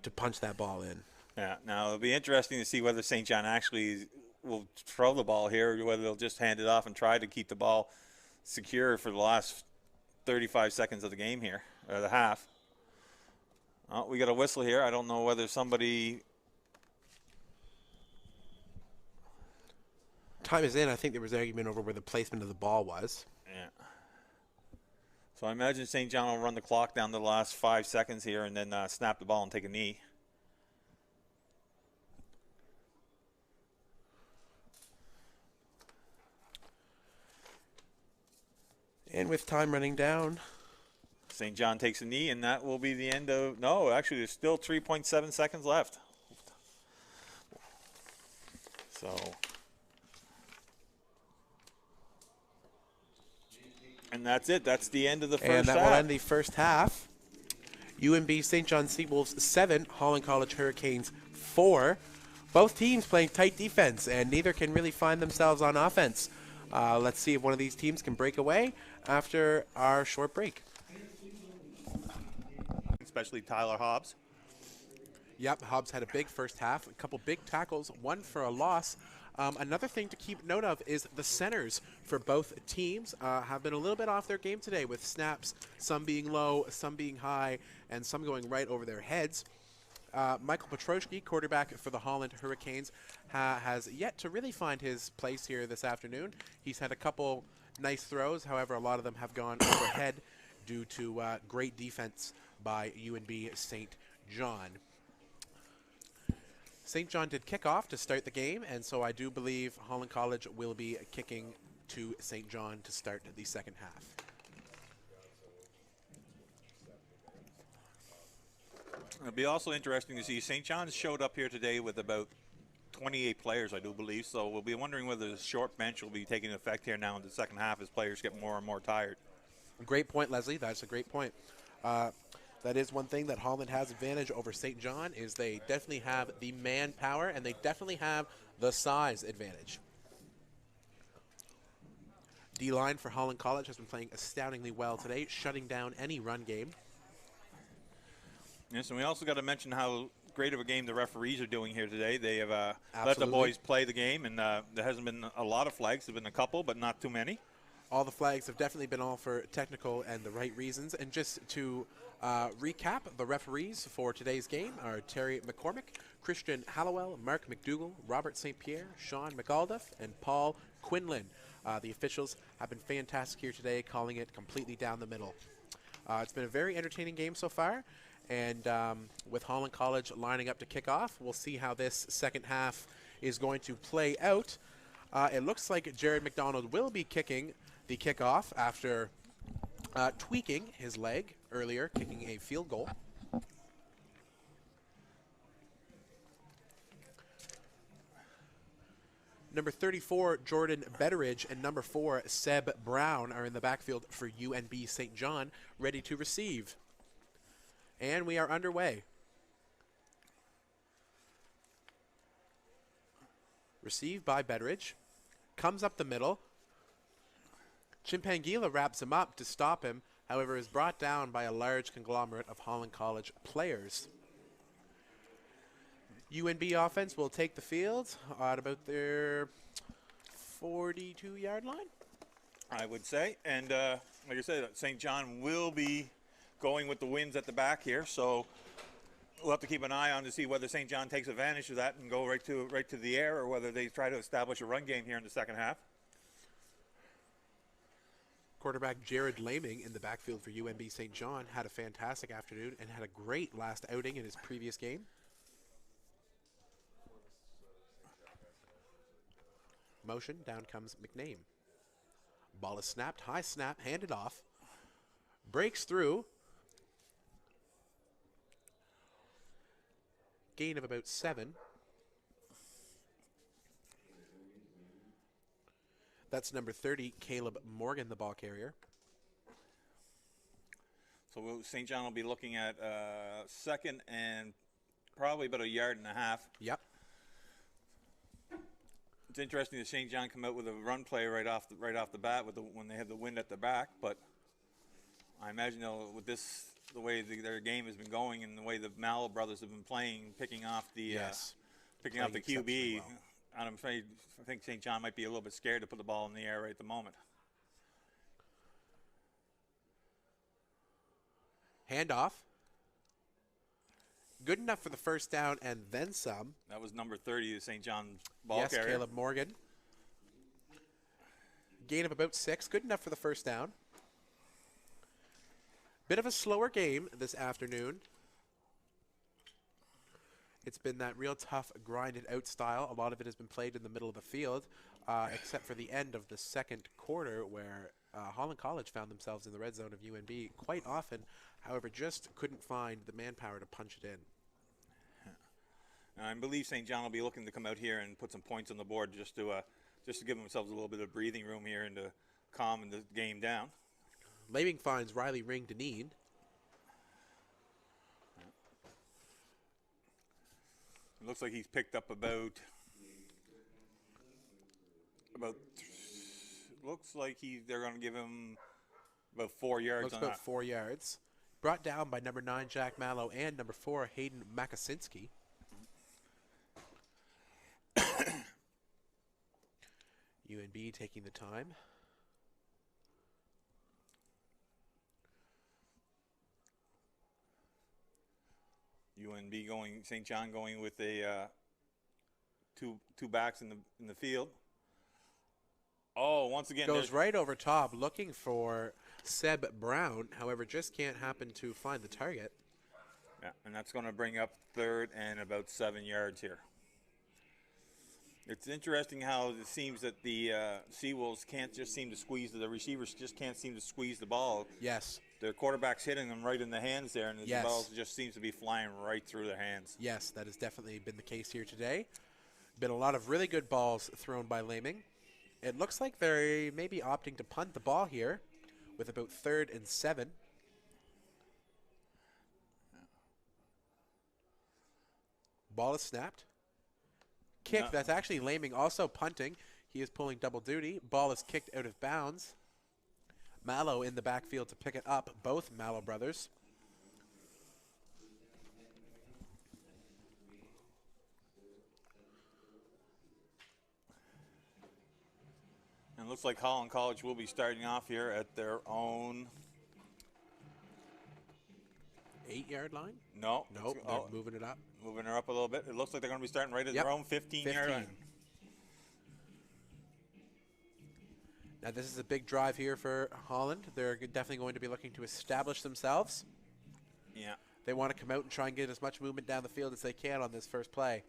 to punch that ball in. Yeah. Now, it'll be interesting to see whether St. John actually will throw the ball here or whether they'll just hand it off and try to keep the ball secure for the last 35 seconds of the game here, or the half. Oh, we got a whistle here. I don't know whether somebody... Time is in. I think there was argument over where the placement of the ball was. Yeah. So I imagine St. John will run the clock down to the last 5 seconds here and then snap the ball and take a knee. And with time running down, St. John takes a knee, and that will be the end of... No, actually, there's still 3.7 seconds left. So... And that's it. That's the end of the first half. And that will end the first half. UNB St. John Seawolves 7, Holland College Hurricanes 4. Both teams playing tight defense, and neither can really find themselves on offense. Let's see if one of these teams can break away after our short break. Especially Tyler Hobbs. Yep, Hobbs had a big first half, a couple big tackles, one for a loss. Another thing to keep note of is the centers for both teams have been a little bit off their game today with snaps, some being low, some being high, and some going right over their heads. Michael Petrosky, quarterback for the Holland Hurricanes, has yet to really find his place here this afternoon. He's had a couple nice throws. However, a lot of them have gone overhead due to great defense by UNB St. John. St. John did kick off to start the game, and so I do believe Holland College will be kicking to St. John to start the second half. It'll be also interesting to see St. John's showed up here today with about 28 players, I do believe, so we'll be wondering whether the short bench will be taking effect here now in the second half as players get more and more tired. Great point, Leslie. That's a great point. That is one thing that Holland has advantage over St. John is they definitely have the manpower and they definitely have the size advantage. D-line for Holland College has been playing astoundingly well today, shutting down any run game. Yes, and we also got to mention how great of a game the referees are doing here today. They have let the boys play the game, and there hasn't been a lot of flags. There have been a couple, but not too many. All the flags have definitely been all for technical and the right reasons. And just to recap, the referees for today's game are Terry McCormick, Christian Hallowell, Mark McDougall, Robert St. Pierre, Sean McAuliffe, and Paul Quinlan. The officials have been fantastic here today, calling it completely down the middle. It's been a very entertaining game so far. And with Holland College lining up to kick off, we'll see how this second half is going to play out. It looks like Jared McDonald will be kicking the kickoff after tweaking his leg earlier, kicking a field goal. Number 34, Jordan Betteridge, and number 4, Seb Brown are in the backfield for UNB St. John, ready to receive. And we are underway. Received by Betteridge. Comes up the middle. Chimpangila wraps him up to stop him, however is brought down by a large conglomerate of Holland College players. UNB offense will take the field at about their 42-yard line. I would say. And like I said, St. John will be going with the winds at the back here, so we'll have to keep an eye on to see whether St. John takes advantage of that and go right to the air, or whether they try to establish a run game here in the second half. Quarterback Jared Laming in the backfield for UNB St. John had a fantastic afternoon and had a great last outing in his previous game. Motion, down comes McName. Ball is snapped, high snap, handed off. Breaks through. Gain of about 7. That's number 30, Caleb Morgan, the ball carrier. So St. John will be looking at second and probably about 1.5 yards. Yep. It's interesting that St. John come out with a run play right off the bat when they have the wind at their back, but I imagine with the way their game has been going and the way the Mallow brothers have been playing, picking off the QB. Well. I'm afraid I think St. John might be a little bit scared to put the ball in the air right at the moment. Handoff. Good enough for the first down and then some. That was number 30, the St. John ball carrier. Yes, Caleb Morgan. Gain of about 6. Good enough for the first down. Bit of a slower game this afternoon. It's been that real tough, grinded out style. A lot of it has been played in the middle of the field, except for the end of the second quarter where Holland College found themselves in the red zone of UNB quite often. However, just couldn't find the manpower to punch it in. I believe St. John will be looking to come out here and put some points on the board just to give themselves a little bit of breathing room here and to calm the game down. Laming finds Riley Ring Deneen. It looks like he's picked up looks like they're going to give him about 4 yards Looks on about that. 4 yards. Brought down by number 9, Jack Mallow, and number 4, Hayden Makasinski. UNB taking the time. UNB going, St. John going with a two backs in the field. Oh, once again Goes right over top looking for Seb Brown. However, just can't happen to find the target. Yeah, and that's going to bring up third and about 7 yards here. It's interesting how it seems that the Seawolves can't just seem to squeeze, the receivers just can't seem to squeeze the ball. Yes. Their quarterback's hitting them right in the hands there, and Yes. the ball just seems to be flying right through their hands. Yes, that has definitely been the case here today. Been a lot of really good balls thrown by Laming. It looks like they may be opting to punt the ball here with about 3rd and 7. Ball is snapped. Kick, that's actually Laming also punting. He is pulling double duty. Ball is kicked out of bounds. Mallow in the backfield to pick it up, both Mallow brothers. And it looks like Holland College will be starting off here at their own 8-yard line? No. Nope, they're moving it up. Moving her up a little bit. It looks like they're going to be starting right at their own 15-yard line. Now this is a big drive here for Holland. They're definitely going to be looking to establish themselves. Yeah. They want to come out and try and get as much movement down the field as they can on this first play.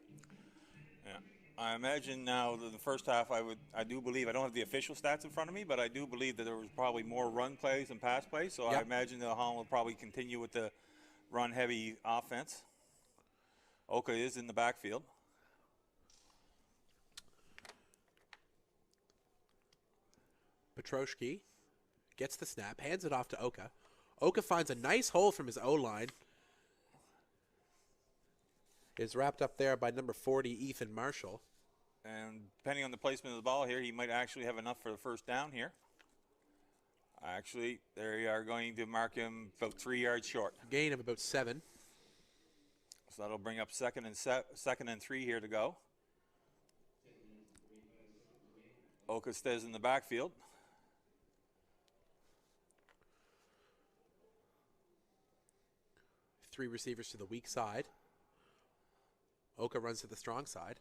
Yeah. I imagine now the first half, I do believe, I don't have the official stats in front of me, but I do believe that there was probably more run plays than pass plays. So I imagine that Holland will probably continue with the run-heavy offense. Oka is in the backfield. Petroshki gets the snap, hands it off to Oka. Oka finds a nice hole from his O-line. Is wrapped up there by number 40, Ethan Marshall. And depending on the placement of the ball here, he might actually have enough for the first down here. Actually, they are going to mark him about 3 yards short. Gain of about 7. So that'll bring up second and 3 here to go. Oka stays in the backfield. Three receivers to the weak side. Oka runs to the strong side.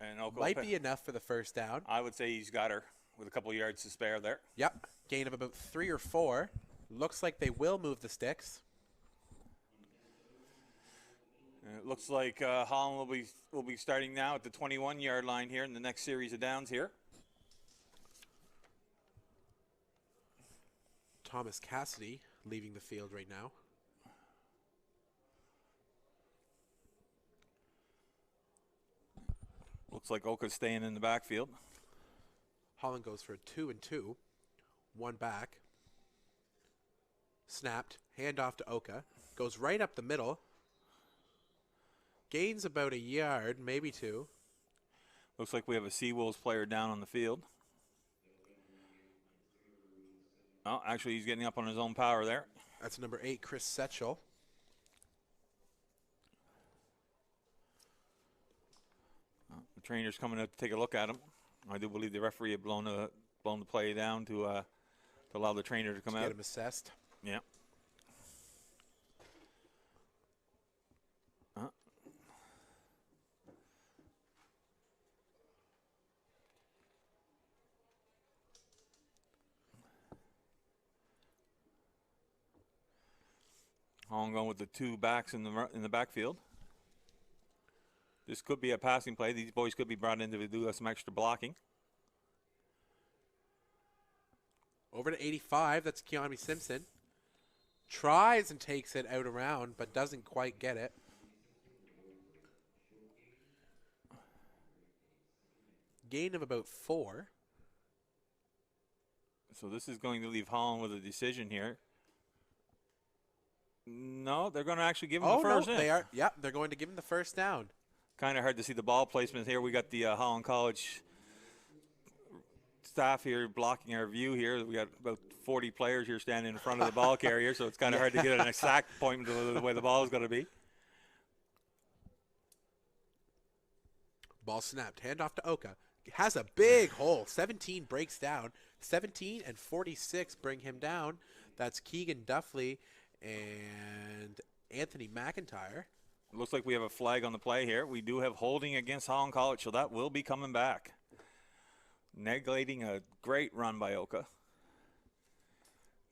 And Oka Might be enough for the first down. I would say he's got her with a couple of yards to spare there. Yep. Gain of about 3 or 4. Looks like they will move the sticks. And it looks like Holland will be starting now at the 21-yard line here in the next series of downs here. Thomas Cassidy leaving the field right now. Looks like Oka's staying in the backfield. Holland goes for a 2 and 2. One back. Snapped. Handoff to Oka. Goes right up the middle. Gains about a yard, maybe 2. Looks like we have a Seawolves player down on the field. Oh, actually, he's getting up on his own power there. That's number 8, Chris Setchell. The trainer's coming out to take a look at him. I do believe the referee had blown the play down to allow the trainer to come out. Get him assessed. Yeah. Holland going with the 2 backs in the backfield. This could be a passing play. These boys could be brought in to do some extra blocking. Over to 85. That's Keanu Simpson. Tries and takes it out around, but doesn't quite get it. Gain of about 4. So this is going to leave Holland with a decision here. No, they're going to actually give him the first. No, they are. Yep, they're going to give him the first down. Kind of hard to see the ball placement here. We got the Holland College staff here blocking our view here. We got about 40 players here standing in front of the ball carrier, so it's kind of hard to get an exact point to the way the ball is going to be. Ball snapped. Handoff to Oka. Has a big hole. 17 breaks down. 17 and 46 bring him down. That's Keegan Duffley and Anthony McIntyre. It looks like we have a flag on the play here. We do have holding against Holland College, so that will be coming back. Neglecting a great run by Oka.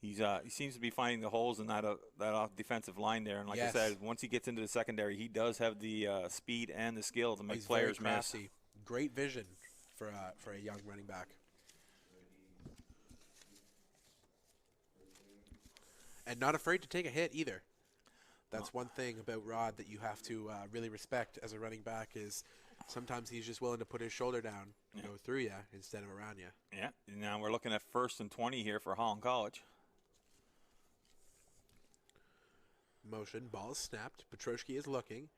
He seems to be finding the holes in that off defensive line there. And like I said, once he gets into the secondary, he does have the speed and the skill to make players miss. Great vision for a young running back. And not afraid to take a hit either. That's one thing about Rod that you have to really respect as a running back is sometimes he's just willing to put his shoulder down and go through you instead of around you. Yeah. Now we're looking at 1st and 20 here for Holland College. Motion. Ball is snapped. Petroshki is looking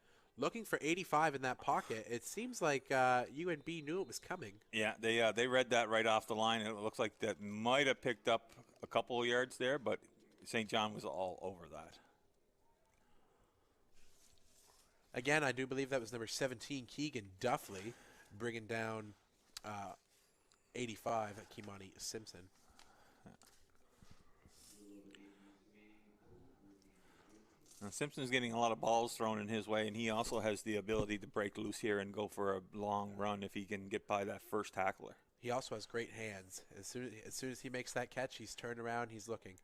for 85 in that pocket. It seems like UNB knew it was coming. Yeah, they read that right off the line. It looks like that might have picked up a couple of yards there, but St. John was all over that. Again, I do believe that was number 17, Keegan Duffley, bringing down 85 at Kimani Simpson. Now, Simpson's getting a lot of balls thrown in his way, and he also has the ability to break loose here and go for a long run if he can get by that first tackler. He also has great hands. As soon as he makes that catch, he's turned around, he's looking.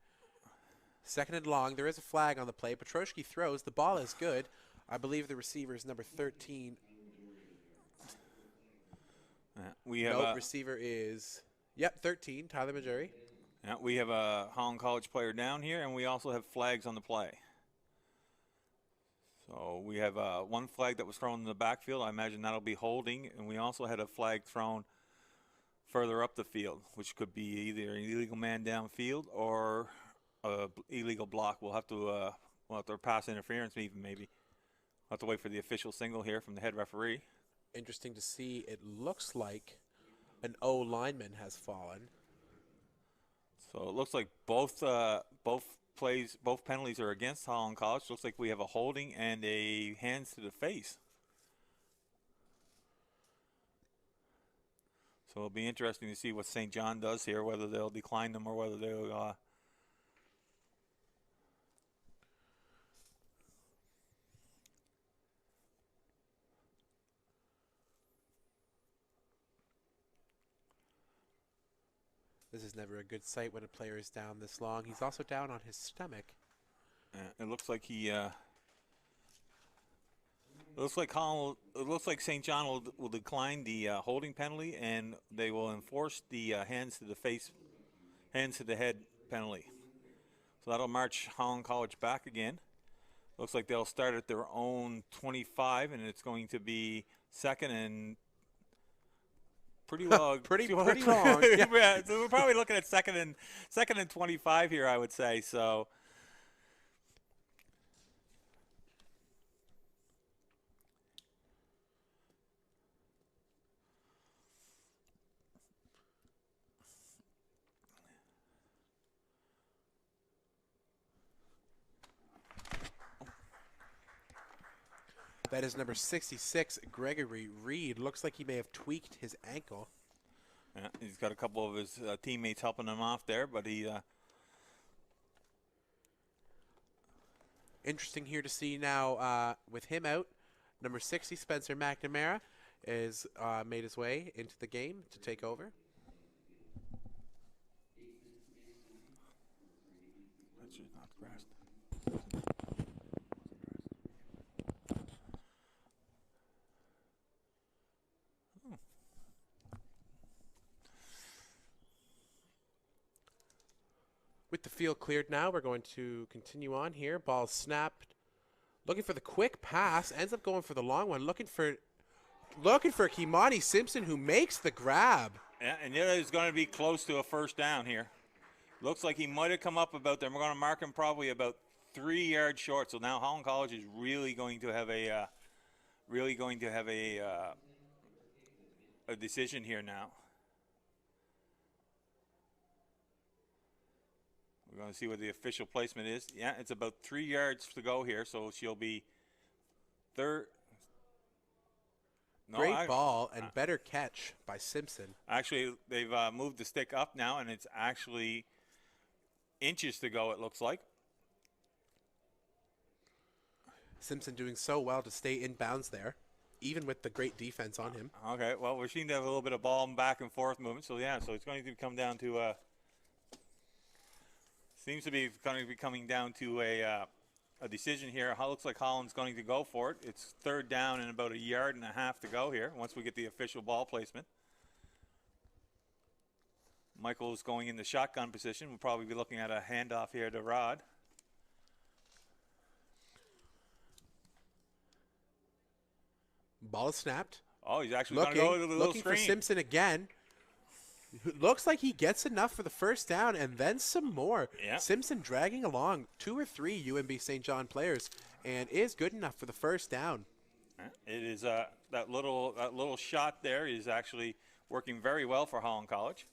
2nd and long. There is a flag on the play. Petroshki throws. The ball is good. I believe the receiver is number 13. We have receiver is 13. Tyler Majuri. Yeah, we have a Holland College player down here, and we also have flags on the play. So we have one flag that was thrown in the backfield. I imagine that'll be holding, and we also had a flag thrown further up the field, which could be either an illegal man downfield or a illegal block. We'll have to pass interference even maybe. We'll have to wait for the official signal here from the head referee. Interesting to see. It looks like an O lineman has fallen. So it looks like both penalties are against Holland College. Looks like we have a holding and a hands to the face. So it'll be interesting to see what St. John does here, whether they'll decline them or whether they'll This is never a good sight when a player is down this long. He's also down on his stomach. it looks like it looks like St. John will decline the holding penalty, and they will enforce the hands to the face, hands to the head penalty. So that'll march Holland College back again. Looks like they'll start at their own 25, and it's going to be second and pretty long. pretty long. Yeah, so we're probably looking at second and 25 here, I would say. So. That is number 66, Gregory Reed. Looks like he may have tweaked his ankle. Yeah, he's got a couple of his teammates helping him off there, but he. Interesting here to see now with him out, number 60, Spencer McNamara, is made his way into the game to take over. That's just not grasped. With the field cleared now, we're going to continue on here. Ball snapped. Looking for the quick pass. Ends up going for the long one. Looking for Kimani Simpson, who makes the grab. Yeah, and he's going to be close to a first down here. Looks like he might have come up about there. We're going to mark him probably about 3 yards short. So now Holland College is really going to have a decision here now. We're going to see what the official placement is. Yeah, it's about 3 yards to go here, so she'll be third. No, Great ball and better catch by Simpson. Actually, they've moved the stick up now, and it's actually inches to go, it looks like. Simpson doing so well to stay in bounds there, even with the great defense on him. Okay, well, we seem to have a little bit of ball back and forth movement, so yeah, so it's going to come down to seems to be going to be coming down to a decision here. It looks like Holland's going to go for it. It's third down and about 1.5 yards to go here once we get the official ball placement. Michael's going in the shotgun position. We'll probably be looking at a handoff here to Rod. Ball is snapped. Oh, he's actually going to go to the little looking screen. For Simpson again. Looks like he gets enough for the first down and then some more. Yeah. Simpson dragging along 2 or 3 UNB St. John players and is good enough for the first down. It is that little shot there is actually working very well for Holland College.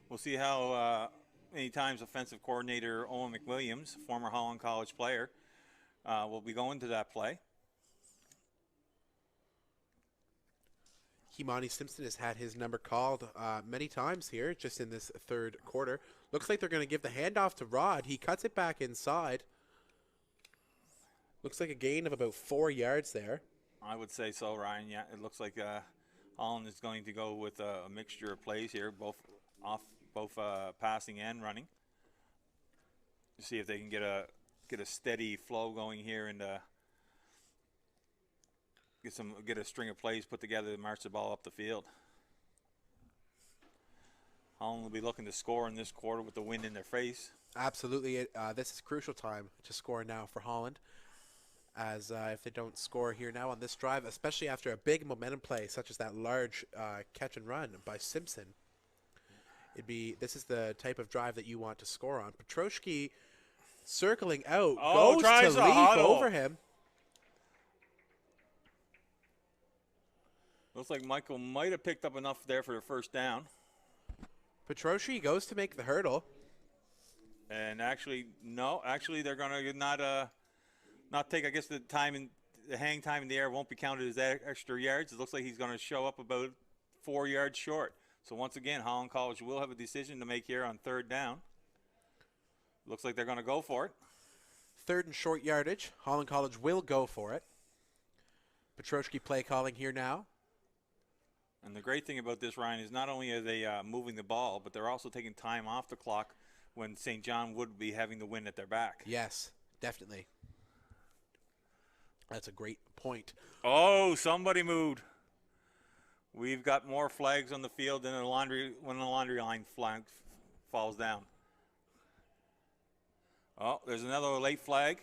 We'll see how many times offensive coordinator Owen McWilliams, former Holland College player, will be going to that play. Kimani Simpson has had his number called many times here just in this third quarter. Looks like they're going to give the handoff to Rod. He cuts it back inside. Looks like a gain of about 4 yards there. I would say so, Ryan. Yeah, it looks like Holland is going to go with a mixture of plays here, both passing and running, to see if they can get a steady flow going here and get a string of plays put together to march the ball up the field. Holland will be looking to score in this quarter with the wind in their face. Absolutely. This is crucial time to score now for Holland, as if they don't score here now on this drive, especially after a big momentum play such as that large catch and run by Simpson, this is the type of drive that you want to score on. Petroski circling out, goes to tries a leap huddle. over him. Looks like Michael might have picked up enough there for the first down. Petroski goes to make the hurdle. And actually, no. Actually, they're going to not take, I guess, the hang time in the air won't be counted as extra yards. It looks like he's going to show up about 4 yards short. So once again, Holland College will have a decision to make here on third down. Looks like they're going to go for it. Third and short yardage. Holland College will go for it. Petroski play calling here now. And the great thing about this, Ryan, is not only are they moving the ball, but they're also taking time off the clock when St. John would be having the wind at their back. Yes, definitely. That's a great point. Oh, somebody moved. We've got more flags on the field than when a laundry line flag falls down. Oh, there's another late flag.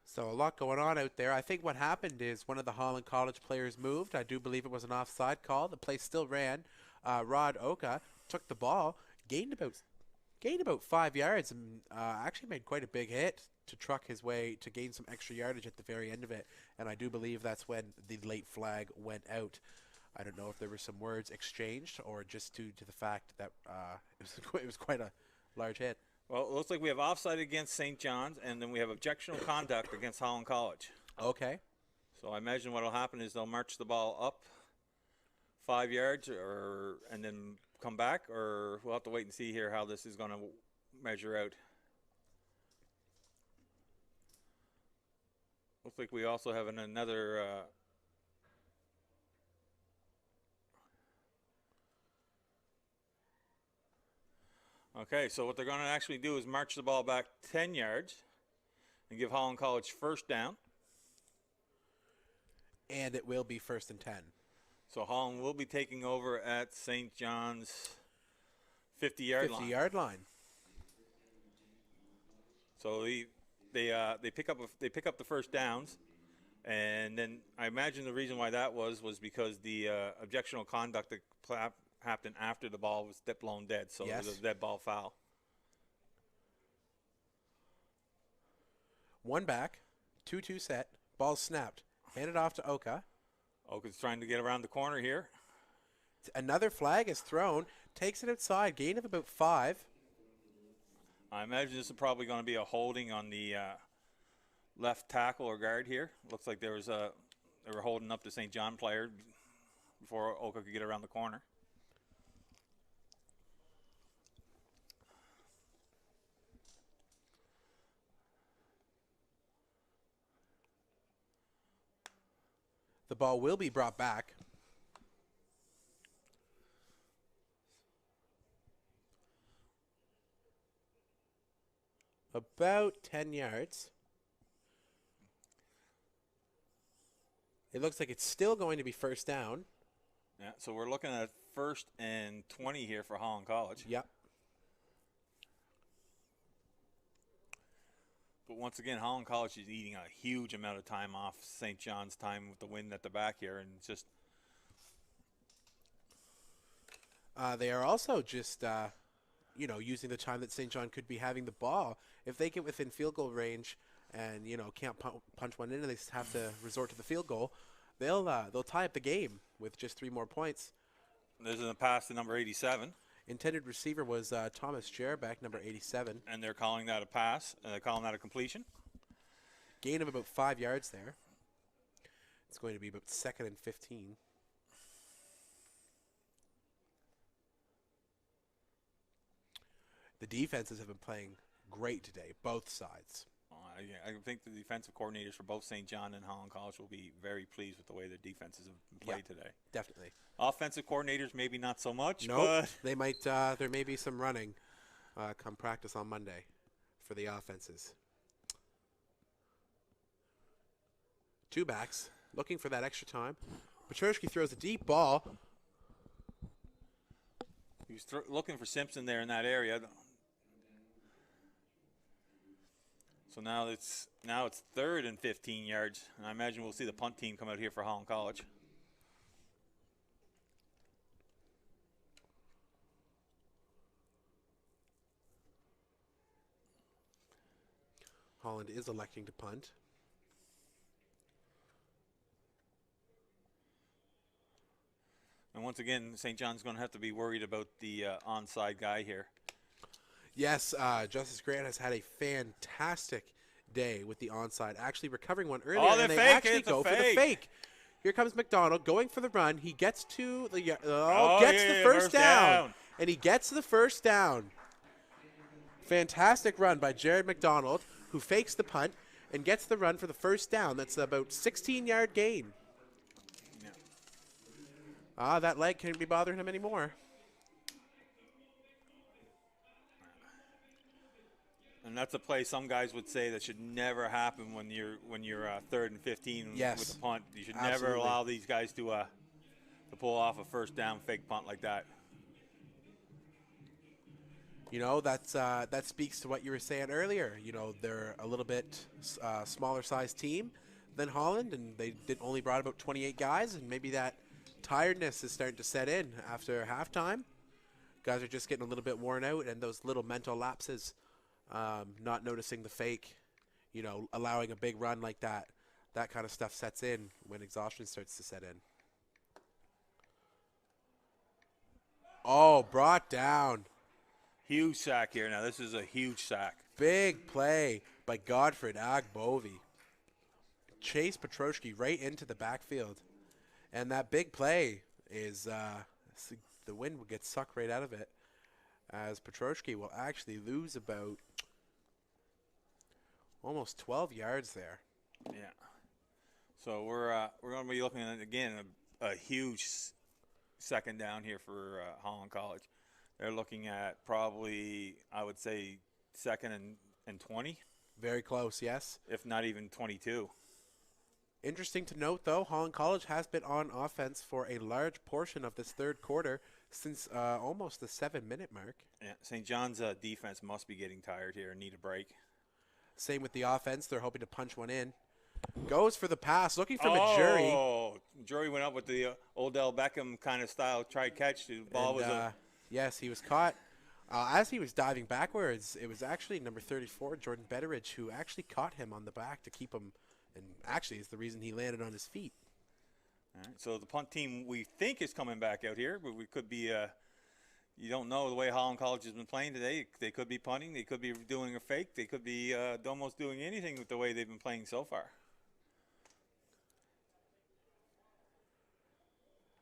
So a lot going on out there. I think what happened is one of the Holland College players moved. I do believe it was an offside call. The play still ran. Rod Oka took the ball, gained about 5 yards, and actually made quite a big hit to truck his way to gain some extra yardage at the very end of it. And I do believe that's when the late flag went out. I don't know if there were some words exchanged or just due to the fact that it was quite a large hit. Well, it looks like we have offside against St. John's, and then we have objectionable conduct against Holland College. Okay. So I imagine what will happen is they'll march the ball up 5 yards and then come back, or we'll have to wait and see here how this is going to measure out. Looks like we also have another okay, so what they're going to actually do is march the ball back 10 yards and give Holland College first down. And it will be 1st and 10. So Holland will be taking over at St. John's 50-yard line. 50-yard line. So they pick up the first downs, and then I imagine the reason why that was because the objectionable conduct that happened after the ball was blown dead, so yes. It was a dead ball foul. One back, 2-2 set, ball snapped, handed off to Oka. Oka's trying to get around the corner here. Another flag is thrown, takes it outside, gain of about 5. I imagine this is probably going to be a holding on the left tackle or guard here. Looks like they were holding up the St. John player before Oka could get around the corner. The ball will be brought back. About 10 yards. It looks like it's still going to be first down. Yeah, so we're looking at 1st and 20 here for Holland College. Yep. But once again, Holland College is eating a huge amount of time off St. John's time with the wind at the back here, and just they are also just, using the time that St. John could be having the ball. If they get within field goal range and, can't punch one in and they have to resort to the field goal, they'll tie up the game with just 3 more points. there's a pass to number 87. Intended receiver was Thomas Jerbeck, number 87. And they're calling that a pass. They're calling that a completion. Gain of about 5 yards there. It's going to be about 2nd and 15. The defenses have been playing great today, both sides. I think the defensive coordinators for both St. John and Holland College will be very pleased with the way their defenses have played today. Definitely. Offensive coordinators, maybe not so much. No, but they might. There may be some running come practice on Monday for the offenses. 2 backs, looking for that extra time. Petrosky throws a deep ball. He was looking for Simpson there in that area. So now it's 3rd and 15 yards, and I imagine we'll see the punt team come out here for Holland College. Holland is electing to punt. And once again, St. John's going to have to be worried about the onside guy here. Yes, Justice Grant has had a fantastic day with the onside, actually recovering one earlier. Oh, and they fake. actually It's go a for the fake. fake. Here comes McDonald going for the run. He gets to the the first first down, and he gets the first down. Fantastic run by Jared McDonald, who fakes the punt and gets the run for the first down. That's about 16-yard gain. Yeah. That leg can't be bothering him anymore. And that's a play some guys would say that should never happen when you're 3rd and 15 Yes. with the punt. You should Absolutely. never allow these guys to pull off a first down fake punt like that. You know, that speaks to what you were saying earlier. You know, they're a little bit smaller size team than Holland, and they only brought about 28 guys, and maybe that tiredness is starting to set in after halftime. Guys are just getting a little bit worn out, and those little mental lapses, not noticing the fake, you know, allowing a big run like that kind of stuff sets in when exhaustion starts to set in. Oh, brought down. Huge sack here. Now, this is a huge sack. Big play by Godfred Agbovi. Chase Petrosky right into the backfield. And that big play is the wind will get sucked right out of it, as Petrosky will actually lose about almost 12 yards there. Yeah. So we're going to be looking at, again, a huge second down here for Holland College. They're looking at probably, I would say, 2nd and 20. Very close, yes. If not even 22. Interesting to note, though, Holland College has been on offense for a large portion of this third quarter since almost the 7-minute mark. Yeah, St. John's defense must be getting tired here and need a break. Same with the offense. They're hoping to punch one in. Goes for the pass, looking for Majuri. Oh, Jury went up with the Odell Beckham kind of style try-catch. The ball was yes, he was caught. As he was diving backwards, it was actually number 34, Jordan Betteridge, who actually caught him on the back to keep him, and actually is the reason he landed on his feet. All right, so the punt team we think is coming back out here, but we could be you don't know the way Holland College has been playing today. They could be punting. They could be doing a fake. They could be almost doing anything with the way they've been playing so far.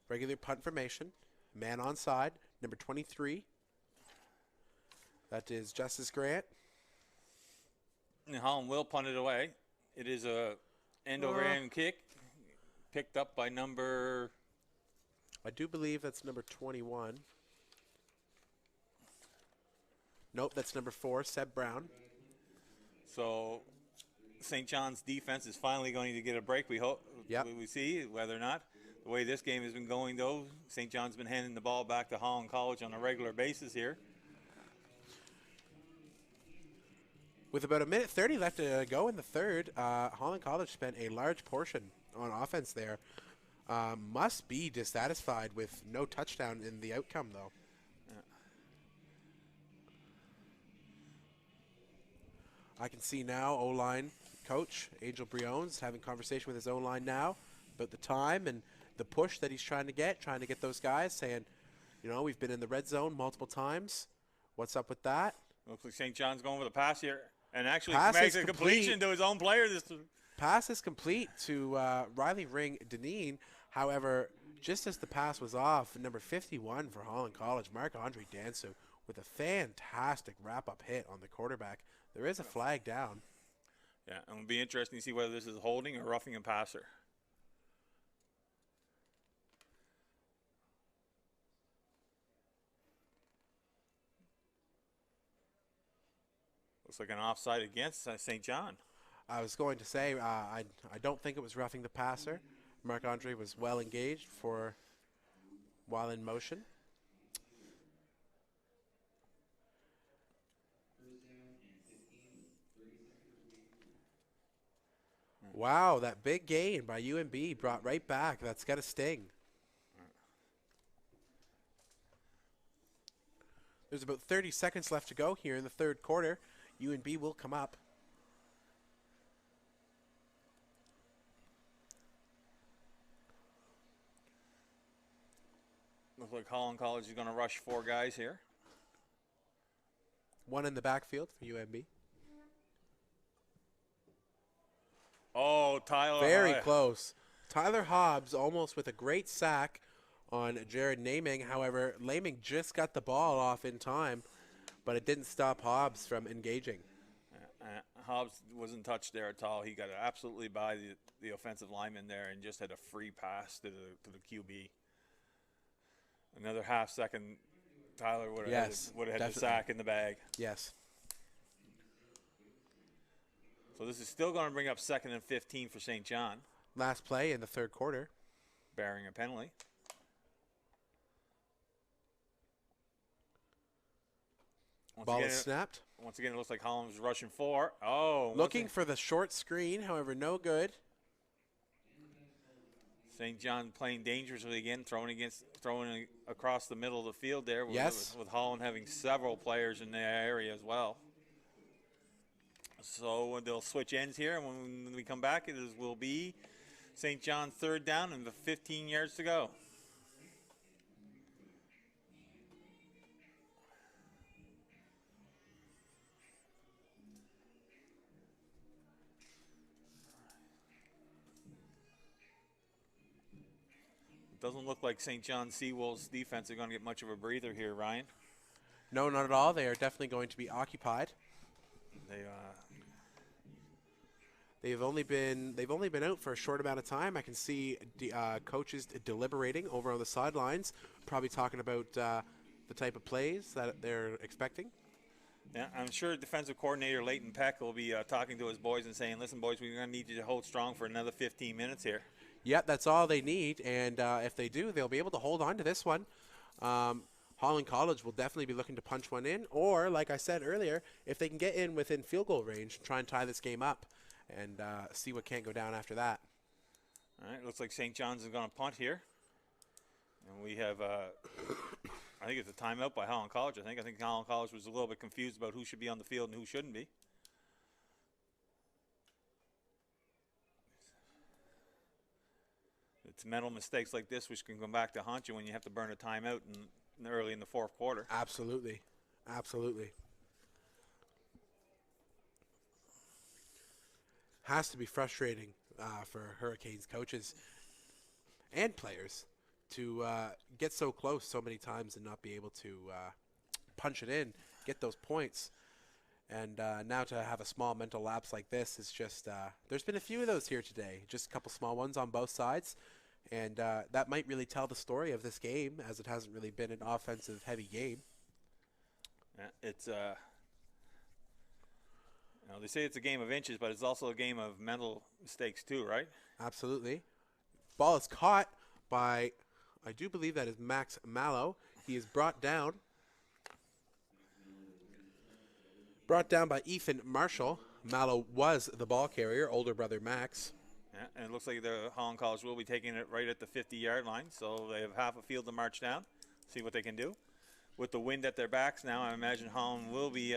Regular punt formation. Man onside, number 23. That is Justice Grant. And Holland will punt it away. It is a end-over-end kick picked up by number... I do believe that's number 21. Nope, that's number 4, Seb Brown. So St. John's defense is finally going to get a break, we hope. Yep. We see whether or not. The way this game has been going, though, St. John's been handing the ball back to Holland College on a regular basis here. With about 1:30 left to go in the third, Holland College spent a large portion on offense there. Must be dissatisfied with no touchdown in the outcome, though. Yeah. I can see now O-line coach Angel Briones having conversation with his O-line now about the time and the push that he's trying to get those guys, saying, you know, we've been in the red zone multiple times. What's up with that? Looks like St. John's going with a pass here and actually Pass makes is a completion complete. to his own player. Pass is complete to Riley Ring Deneen. However, just as the pass was off, number 51 for Holland College, Marc-Andre Dansu, with a fantastic wrap-up hit on the quarterback. There is a flag down. Yeah, and it'll be interesting to see whether this is holding or roughing a passer. Looks like an offside against St. John. I was going to say, I don't think it was roughing the passer. Marc-Andre was well engaged for while in motion. Wow, that big gain by UNB brought right back. That's got to sting. There's about 30 seconds left to go here in the third quarter. UNB will come up. Looks like Holland College is going to rush 4 guys here. One in the backfield for UNB. Oh, Tyler. Very close. Tyler Hobbs almost with a great sack on Jared Naming. However, Laming just got the ball off in time, but it didn't stop Hobbs from engaging. Hobbs wasn't touched there at all. He got absolutely by the offensive lineman there and just had a free pass to the QB. Another half second, Tyler would have had the sack in the bag. Yes. So this is still going to bring up 2nd and 15 for St. John. Last play in the third quarter. Bearing a penalty. Ball is snapped. Once again, it looks like Holland was rushing 4. Oh. Looking for the short screen, however, no good. St. John playing dangerously again, throwing across the middle of the field there. With Holland having several players in the area as well. So they'll switch ends here, and when we come back, will be St. John's 3rd down and the 15 yards to go. It doesn't look like St. John's Seawolves defense are going to get much of a breather here, Ryan. No, not at all. They are definitely going to be occupied. They've only been out for a short amount of time. I can see coaches deliberating over on the sidelines, probably talking about the type of plays that they're expecting. Yeah, I'm sure defensive coordinator Leighton Peck will be talking to his boys and saying, "Listen, boys, we're going to need you to hold strong for another 15 minutes here." Yep, that's all they need, and if they do, they'll be able to hold on to this one. Holland College will definitely be looking to punch one in, or, like I said earlier, if they can get in within field goal range, try and tie this game up and see what can't go down after that. All right, looks like St. John's is going to punt here. And we have, I think it's a timeout by Holland College. I think Holland College was a little bit confused about who should be on the field and who shouldn't be. It's mental mistakes like this which can come back to haunt you when you have to burn a timeout early in the fourth quarter. Absolutely. Absolutely. Has to be frustrating for Hurricanes coaches and players to get so close so many times and not be able to punch it in, get those points. And now to have a small mental lapse like this is just, there's been a few of those here today, just a couple small ones on both sides. And that might really tell the story of this game, as it hasn't really been an offensive heavy game. It's they say it's a game of inches, but it's also a game of mental mistakes too, right? Absolutely. Ball is caught by, I do believe that is Max Mallow. He is brought down by Ethan Marshall. Mallow was the ball carrier, older brother Max. Yeah, and it looks like the Holland College will be taking it right at the 50-yard line, so they have half a field to march down, see what they can do. With the wind at their backs now, I imagine Holland will be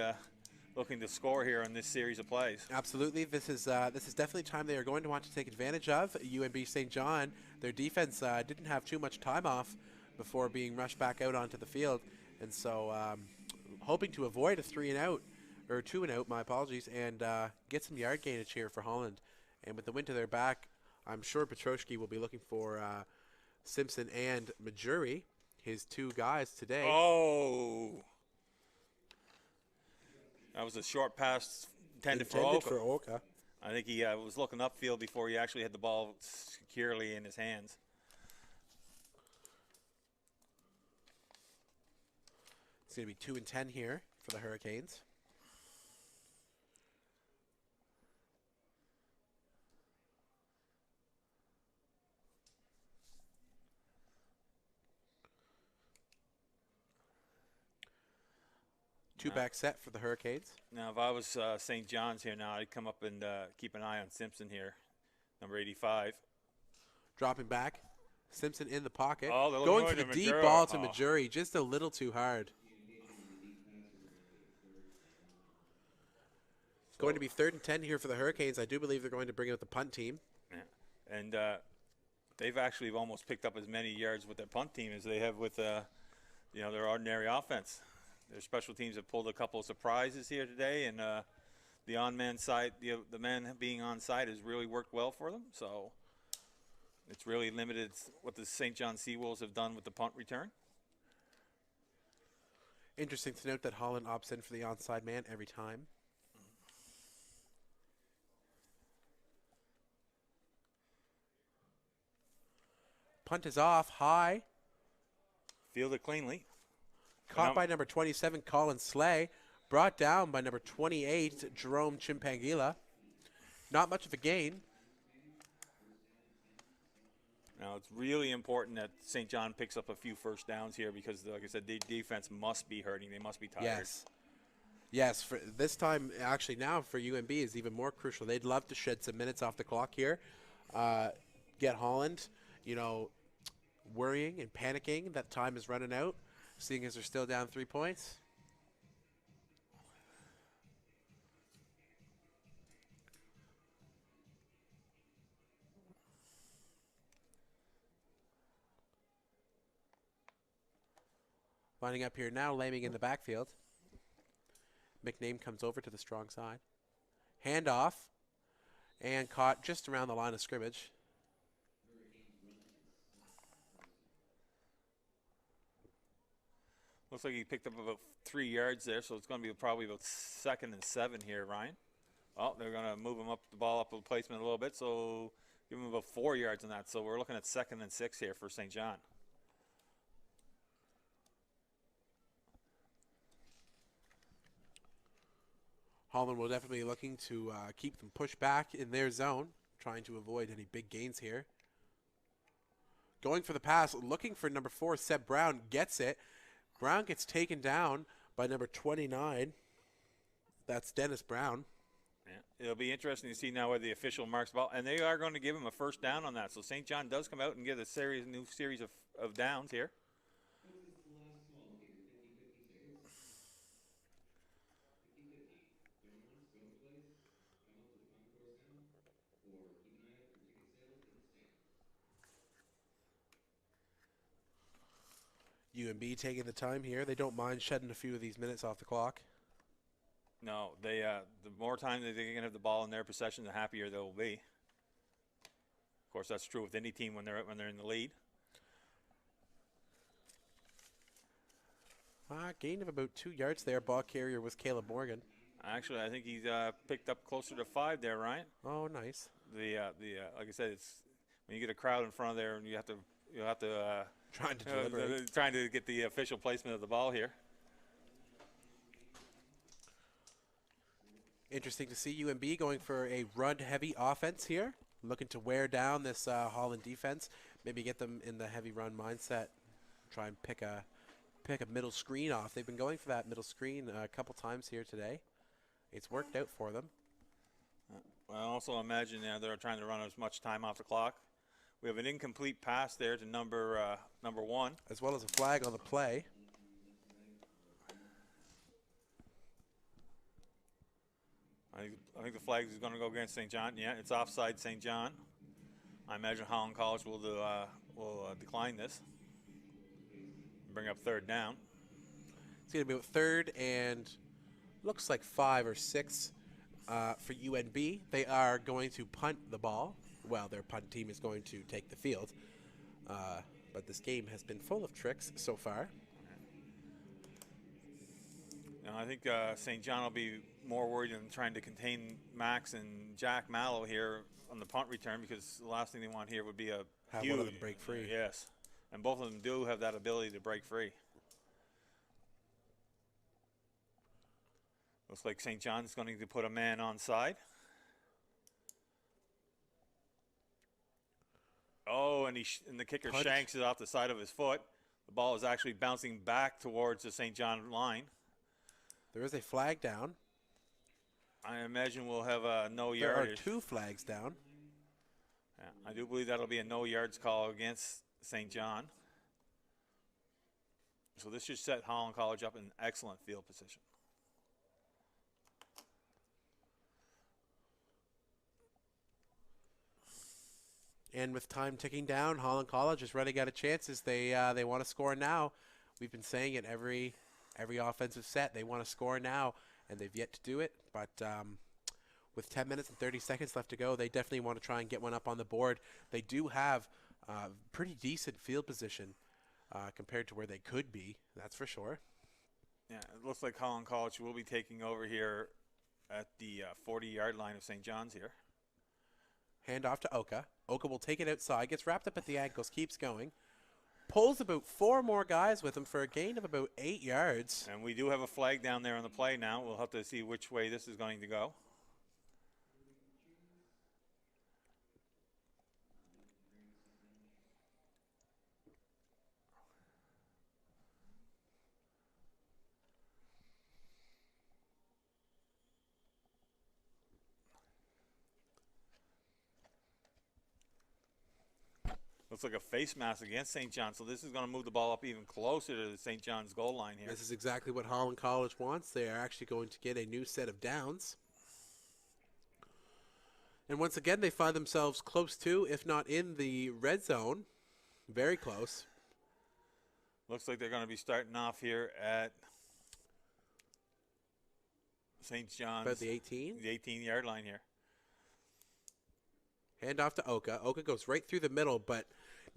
looking to score here on this series of plays. Absolutely. This is definitely time they are going to want to take advantage of. UNB St. John, their defense didn't have too much time off before being rushed back out onto the field. And so hoping to avoid a 2 and out, my apologies, and get some yard gainage here for Holland. And with the wind to their back, I'm sure Petroshki will be looking for Simpson and Majuri, his 2 guys today. Oh! That was a short pass intended for Oka. I think he was looking upfield before he actually had the ball securely in his hands. It's going to be 2 and 10 here for the Hurricanes. Two-back set for the Hurricanes. Now, if I was St. John's here now, I'd come up and keep an eye on Simpson here, number 85. Dropping back. Simpson in the pocket. Oh, they're Going looking for the to deep Majura. ball to Oh. Majuri. Just a little too hard. Going to be 3rd and 10 here for the Hurricanes. I do believe they're going to bring out the punt team. Yeah. And they've actually almost picked up as many yards with their punt team as they have with their ordinary offense. Their special teams have pulled a couple of surprises here today, and the on-man side, the man being on side has really worked well for them. So it's really limited what the St. John Seawolves have done with the punt return. Interesting to note that Holland opts in for the onside man every time. Punt is off, high. Fielded cleanly. Caught by number 27, Colin Slay. Brought down by number 28, Jerome Chimpangila. Not much of a gain. Now, it's really important that St. John picks up a few first downs here because, like I said, the defense must be hurting. They must be tired. Yes. Yes, for this time, actually now for UNB is even more crucial. They'd love to shed some minutes off the clock here. Get Holland, worrying and panicking that time is running out, seeing as they're still down 3 points. Lining up here now, Laming in the backfield. McName comes over to the strong side. Handoff, and caught just around the line of scrimmage. Looks like he picked up about 3 yards there, so it's going to be probably about 2nd and 7 here, Ryan. Oh, they're going to move him up the ball up the placement a little bit, so give him about 4 yards on that. So we're looking at 2nd and 6 here for St. John. Holland will definitely be looking to keep them pushed back in their zone, trying to avoid any big gains here. Going for the pass, looking for number 4, Seb Brown, gets it. Brown gets taken down by number 29. That's Dennis Brown. Yeah. It'll be interesting to see now where the official marks the ball, and they are going to give him a first down on that. So St. John does come out and get a new series of downs here. UNB taking the time here. They don't mind shedding a few of these minutes off the clock. No, they the more time that they can have the ball in their possession, the happier they'll be. Of course, that's true with any team when they're in the lead. Gain of about 2 yards there. Ball carrier was Caleb Morgan. Actually, I think he's picked up closer to 5 there, Ryan. Oh, nice. Like I said, it's when you get a crowd in front of there, and you have to Trying to deliberate. trying to get the official placement of the ball here. Interesting to see UNB going for a run-heavy offense here, looking to wear down this Holland defense, maybe get them in the heavy run mindset, try and pick a middle screen off. They've been going for that middle screen a couple times here today. It's worked out for them. I also imagine they're trying to run as much time off the clock. We have an incomplete pass there to number 1. As well as a flag on the play. I think the flag is going to go against St. John. Yeah, it's offside St. John. I imagine Holland College will decline this. Bring up 3rd down. It's going to be about 3rd and looks like 5 or 6 for UNB. They are going to punt the ball. Well, their punt team is going to take the field. But this game has been full of tricks so far. Now, I think St. John will be more worried in trying to contain Max and Jack Mallow here on the punt return, because the last thing they want here would be a Have huge, one of them break free. Yes, and both of them do have that ability to break free. Looks like St. John's going to put a man on side. Oh, and the kicker Punt. shanks it off the side of his foot. The ball is actually bouncing back towards the St. John line. There is a flag down. I imagine we'll have a no There are yardage. 2 flags down. Yeah, I do believe that'll be a no yards call against St. John. So this should set Holland College up in excellent field position. And with time ticking down, Holland College is running out of chances. They want to score now. We've been saying it every offensive set. They want to score now, and they've yet to do it. But with 10 minutes and 30 seconds left to go, they definitely want to try and get one up on the board. They do have pretty decent field position compared to where they could be. That's for sure. Yeah, it looks like Holland College will be taking over here at the 40-yard line of St. John's here. Hand off to Oka. Oka will take it outside, gets wrapped up at the ankles, keeps going. Pulls about 4 more guys with him for a gain of about 8 yards. And we do have a flag down there on the play now. We'll have to see which way this is going to go. Looks like a face mask against St. John, so this is going to move the ball up even closer to the St. John's goal line here. This is exactly what Holland College wants. They are actually going to get a new set of downs. And once again, they find themselves close to, if not in the red zone. Very close. Looks like they're going to be starting off here at St. John's. About the 18. The 18-yard line here. Hand off to Oka. Oka goes right through the middle, but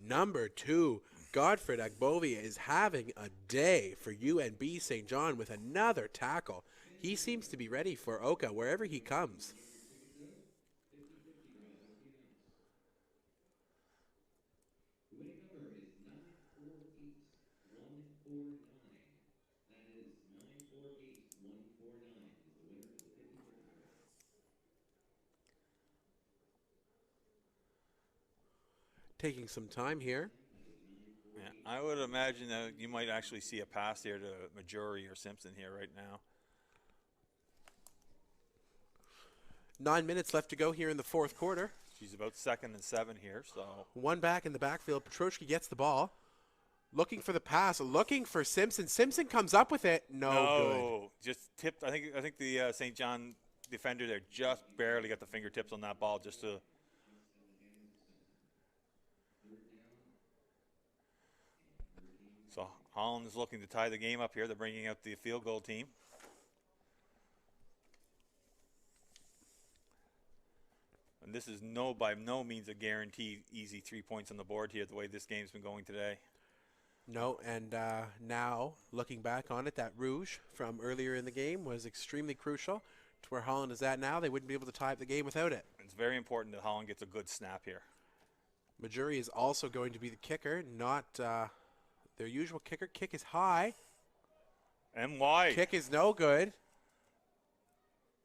number 2, Godfred Agbovia, is having a day for UNB St. John with another tackle. He seems to be ready for Oka wherever he comes. Taking some time here. Yeah, I would imagine that you might actually see a pass here to Majori or Simpson here right now. 9 minutes left to go here in the fourth quarter. She's about 2nd and 7 here, so. One back in the backfield. Petroshki gets the ball. Looking for the pass. Looking for Simpson. Simpson comes up with it. No, good. Just tipped. I think the St. John defender there just barely got the fingertips on that ball just to. So Holland is looking to tie the game up here. They're bringing out the field goal team. And this is by no means a guaranteed easy 3 points on the board here, the way this game's been going today. No, and now looking back on it, that rouge from earlier in the game was extremely crucial to where Holland is at now. They wouldn't be able to tie up the game without it. It's very important that Holland gets a good snap here. Majuri is also going to be the kicker, not their usual kicker. Kick is high. And wide. Kick is no good.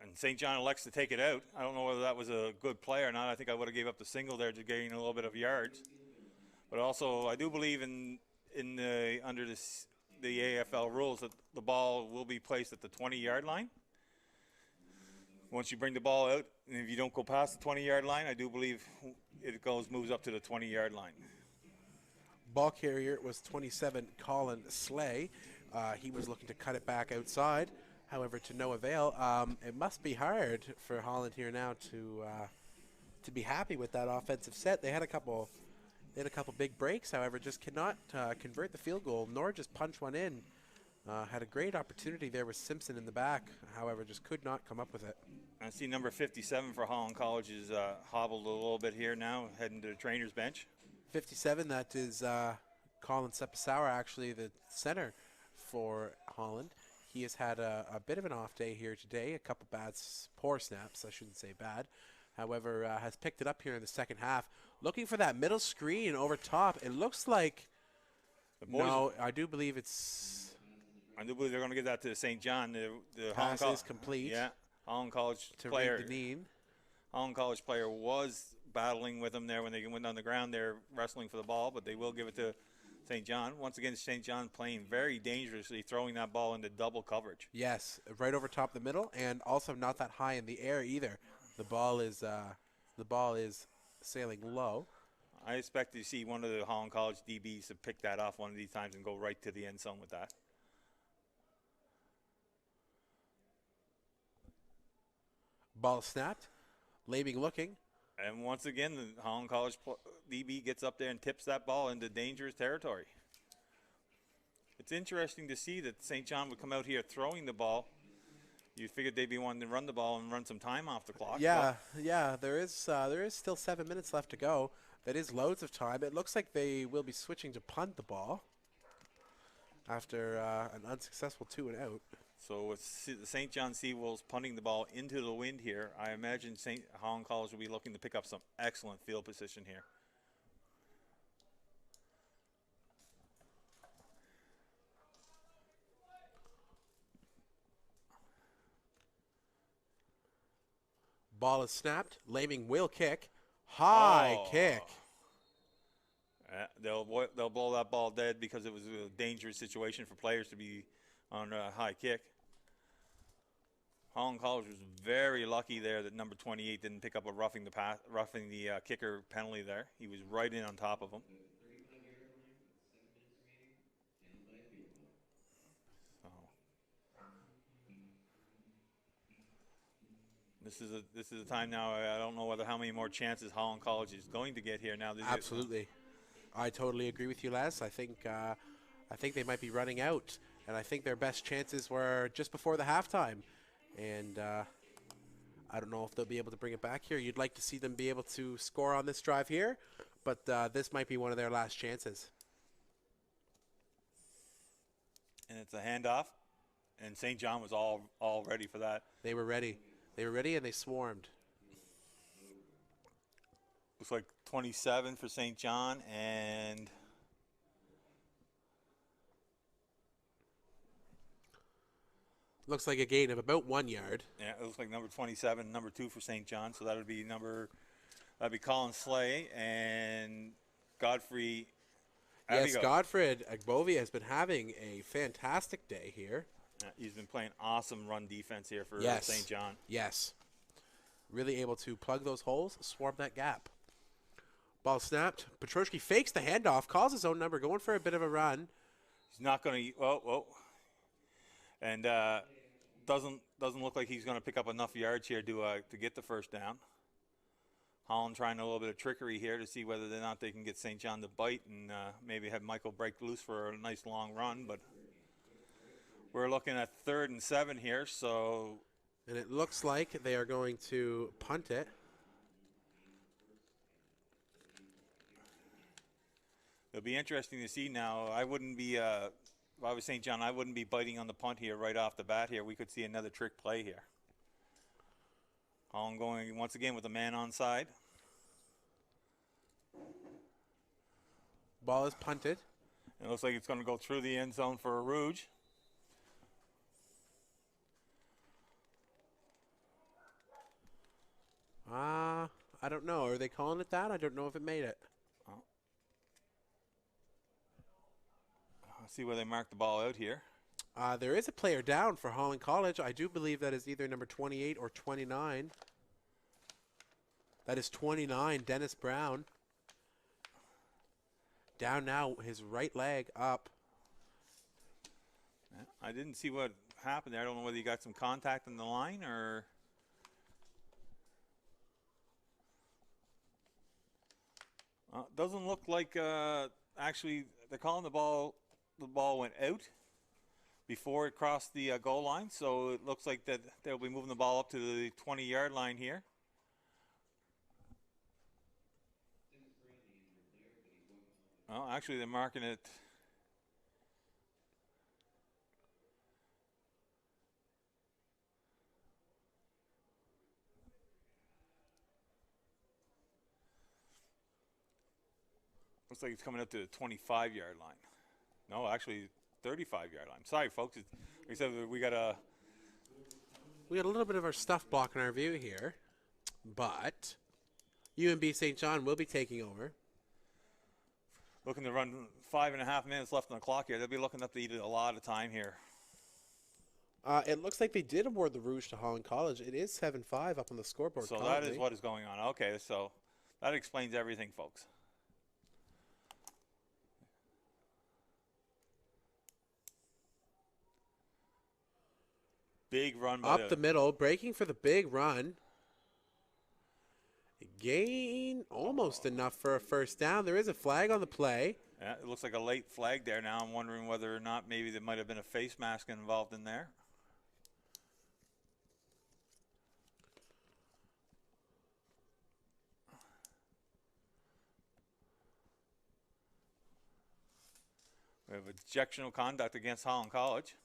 And St. John elects to take it out. I don't know whether that was a good play or not. I think I would have gave up the single there to gain a little bit of yards. But also, I do believe under the AFL rules that the ball will be placed at the 20-yard line. Once you bring the ball out, and if you don't go past the 20-yard line, I do believe it moves up to the 20-yard line. Ball carrier was 27, Colin Slay. He was looking to cut it back outside. However, to no avail. It must be hard for Holland here now to be happy with that offensive set. They had a couple big breaks, however, just cannot convert the field goal nor just punch one in. Had a great opportunity there with Simpson in the back, however, just could not come up with it. I see number 57 for Holland College is hobbled a little bit here now, heading to the trainer's bench. 57, that is Colin Sepasauer, actually the center for Holland. He has had a bit of an off day here today, a couple poor snaps, I shouldn't say bad. However, has picked it up here in the second half. Looking for that middle screen over top. It looks like, no, I do believe they're going to give that to St. John. The pass is complete. Yeah, Holland College to player. Reed Deneen. Holland College player was battling with him there when they went on the ground. They're wrestling for the ball, but they will give it to St. John. Once again, St. John playing very dangerously, throwing that ball into double coverage. Yes, right over top the middle, and also not that high in the air either. The ball is sailing low. I expect to see one of the Holland College DBs to pick that off one of these times and go right to the end zone with that. Ball snapped. Labing looking. And once again, the Holland College DB gets up there and tips that ball into dangerous territory. It's interesting to see that St. John would come out here throwing the ball. You figured they'd be wanting to run the ball and run some time off the clock. Yeah, yeah. There is still 7 minutes left to go. That is loads of time. It looks like they will be switching to punt the ball after an unsuccessful 2 and out. So with the St. John Seawolves punting the ball into the wind here, I imagine Holland College will be looking to pick up some excellent field position here. Ball is snapped. Laming will kick. High kick. They'll blow that ball dead because it was a dangerous situation for players to be on a high kick. Holland College was very lucky there that number 28 didn't pick up a roughing the kicker penalty there. He was right in on top of him. This is a time now. I don't know how many more chances Holland College is going to get here now. Absolutely, I totally agree with you, Les. I think they might be running out, and I think their best chances were just before the halftime. And I don't know if they'll be able to bring it back here. You'd like to see them be able to score on this drive here, but this might be one of their last chances. And it's a handoff, and St. John was all ready for that. They were ready. They were ready, and they swarmed. Looks like 27 for St. John, and looks like a gain of about 1 yard. Yeah, it looks like number 27, number 2 for St. John. So that'd be Colin Slay and Godfrey. Yes, Godfred Agbovia has been having a fantastic day here. Yeah, he's been playing awesome run defense here for St. John. Yes. Really able to plug those holes, swarm that gap. Ball snapped. Petroshki fakes the handoff, calls his own number, going for a bit of a run. He's not going to. Whoa. And doesn't look like he's going to pick up enough yards here to get the first down. Holland trying a little bit of trickery here to see whether or not they can get St. John to bite and maybe have Michael break loose for a nice long run. But we're looking at 3rd and 7 here. And it looks like they are going to punt it. It'll be interesting to see now. I wouldn't be. If I was St. John, I wouldn't be biting on the punt here right off the bat here. We could see another trick play here. Holland going once again with a man on side. Ball is punted. It looks like it's going to go through the end zone for a Rouge. I don't know. Are they calling it that? I don't know if it made it. Let's see where they mark the ball out here. There is a player down for Holland College. I do believe that is either number 28 or 29. That is 29, Dennis Brown. Down now, his right leg up. I didn't see what happened there. I don't know whether he got some contact on the line or... doesn't look like actually they're calling the ball went out before it crossed the goal line, so it looks like that they'll be moving the ball up to the 20-yard line here. Well, actually they're marking it. Looks like it's coming up to the 25-yard line. No, actually 35-yard line. Sorry, folks. Like I said, we got a little bit of our stuff blocking our view here, but UMB St. John will be taking over. looking to run 5.5 minutes left on the clock here. They'll be looking up to eat a lot of time here. It looks like they did award the Rouge to Holland College. It is 7-5 up on the scoreboard. So currently. that is what is going on. Okay, so that explains everything, folks. Big run by up the middle, breaking for the big run. Gain almost enough for a first down. There is a flag on the play. Yeah, it looks like a late flag there. Now I'm wondering whether or not maybe there might have been a face mask involved in there. We have objectionable conduct against Holland College.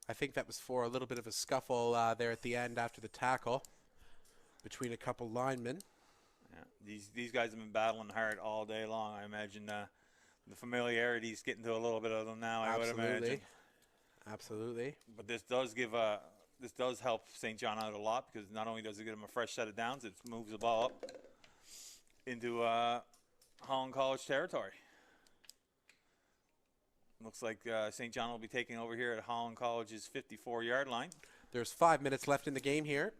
I think that was for a little bit of a scuffle there at the end after the tackle between a couple linemen. Yeah, these guys have been battling hard all day long. I imagine the familiarity is getting to a little bit of them now. I would imagine. Absolutely. But this does help St. John out a lot, because not only does it give them a fresh set of downs, it moves the ball up into Holland College territory. Looks like St. John will be taking over here at Holland College's 54-yard line. There's 5 minutes left in the game here.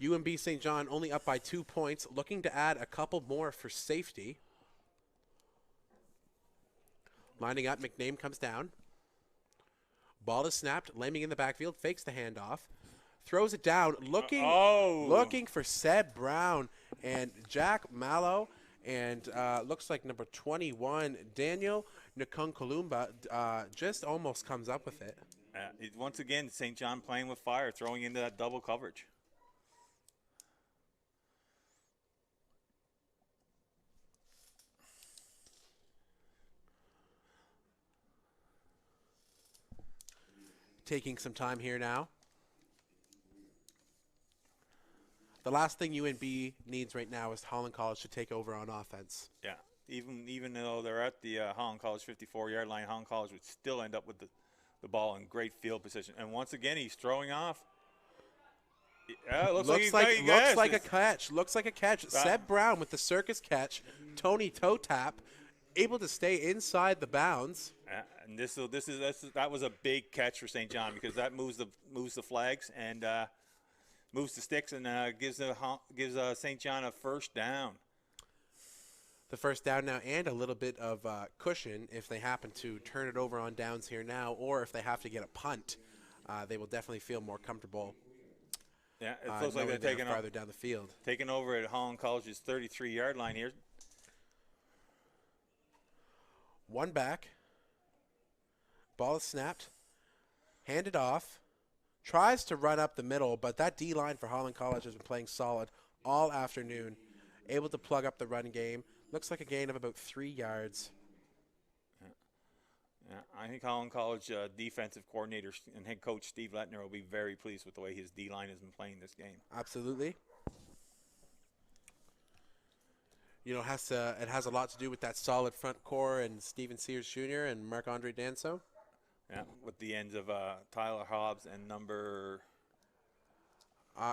UMB St. John only up by 2 points, looking to add a couple more for safety. Lining up, McName comes down. Ball is snapped, landing in the backfield, fakes the handoff, throws it down, looking for Seb Brown and Jack Mallow. And looks like number 21, Daniel Nkunkulumba, just almost comes up with it. Once again, St. John playing with fire, throwing into that double coverage. Taking some time here now. The last thing UNB needs right now is Holland College to take over on offense. Yeah, even though they're at the Holland College 54-yard line, Holland College would still end up with the ball in great field position. And once again, he's throwing off. Yeah, it looks like a catch. Looks like a catch. Seb Brown with the circus catch. Tony toe tap, able to stay inside the bounds. And that was a big catch for St. John, because that moves the flags and moves the sticks and gives St. John a first down. The first down now, and a little bit of cushion if they happen to turn it over on downs here now, or if they have to get a punt. They will definitely feel more comfortable. Yeah, it feels like they're taking farther down the field. Taking over at Holland College's 33-yard line here. One back. Ball is snapped. Handed off. Tries to run up the middle, but that D-line for Holland College has been playing solid all afternoon. Able to plug up the run game. Looks like a gain of about 3 yards. Yeah, I think Holland College defensive coordinator and head coach Steve Lettner will be very pleased with the way his D-line has been playing this game. Absolutely. You know, it has a lot to do with that solid front core and Steven Sears Jr. and Marc-Andre Danso. Yeah, with the ends of Tyler Hobbs and number...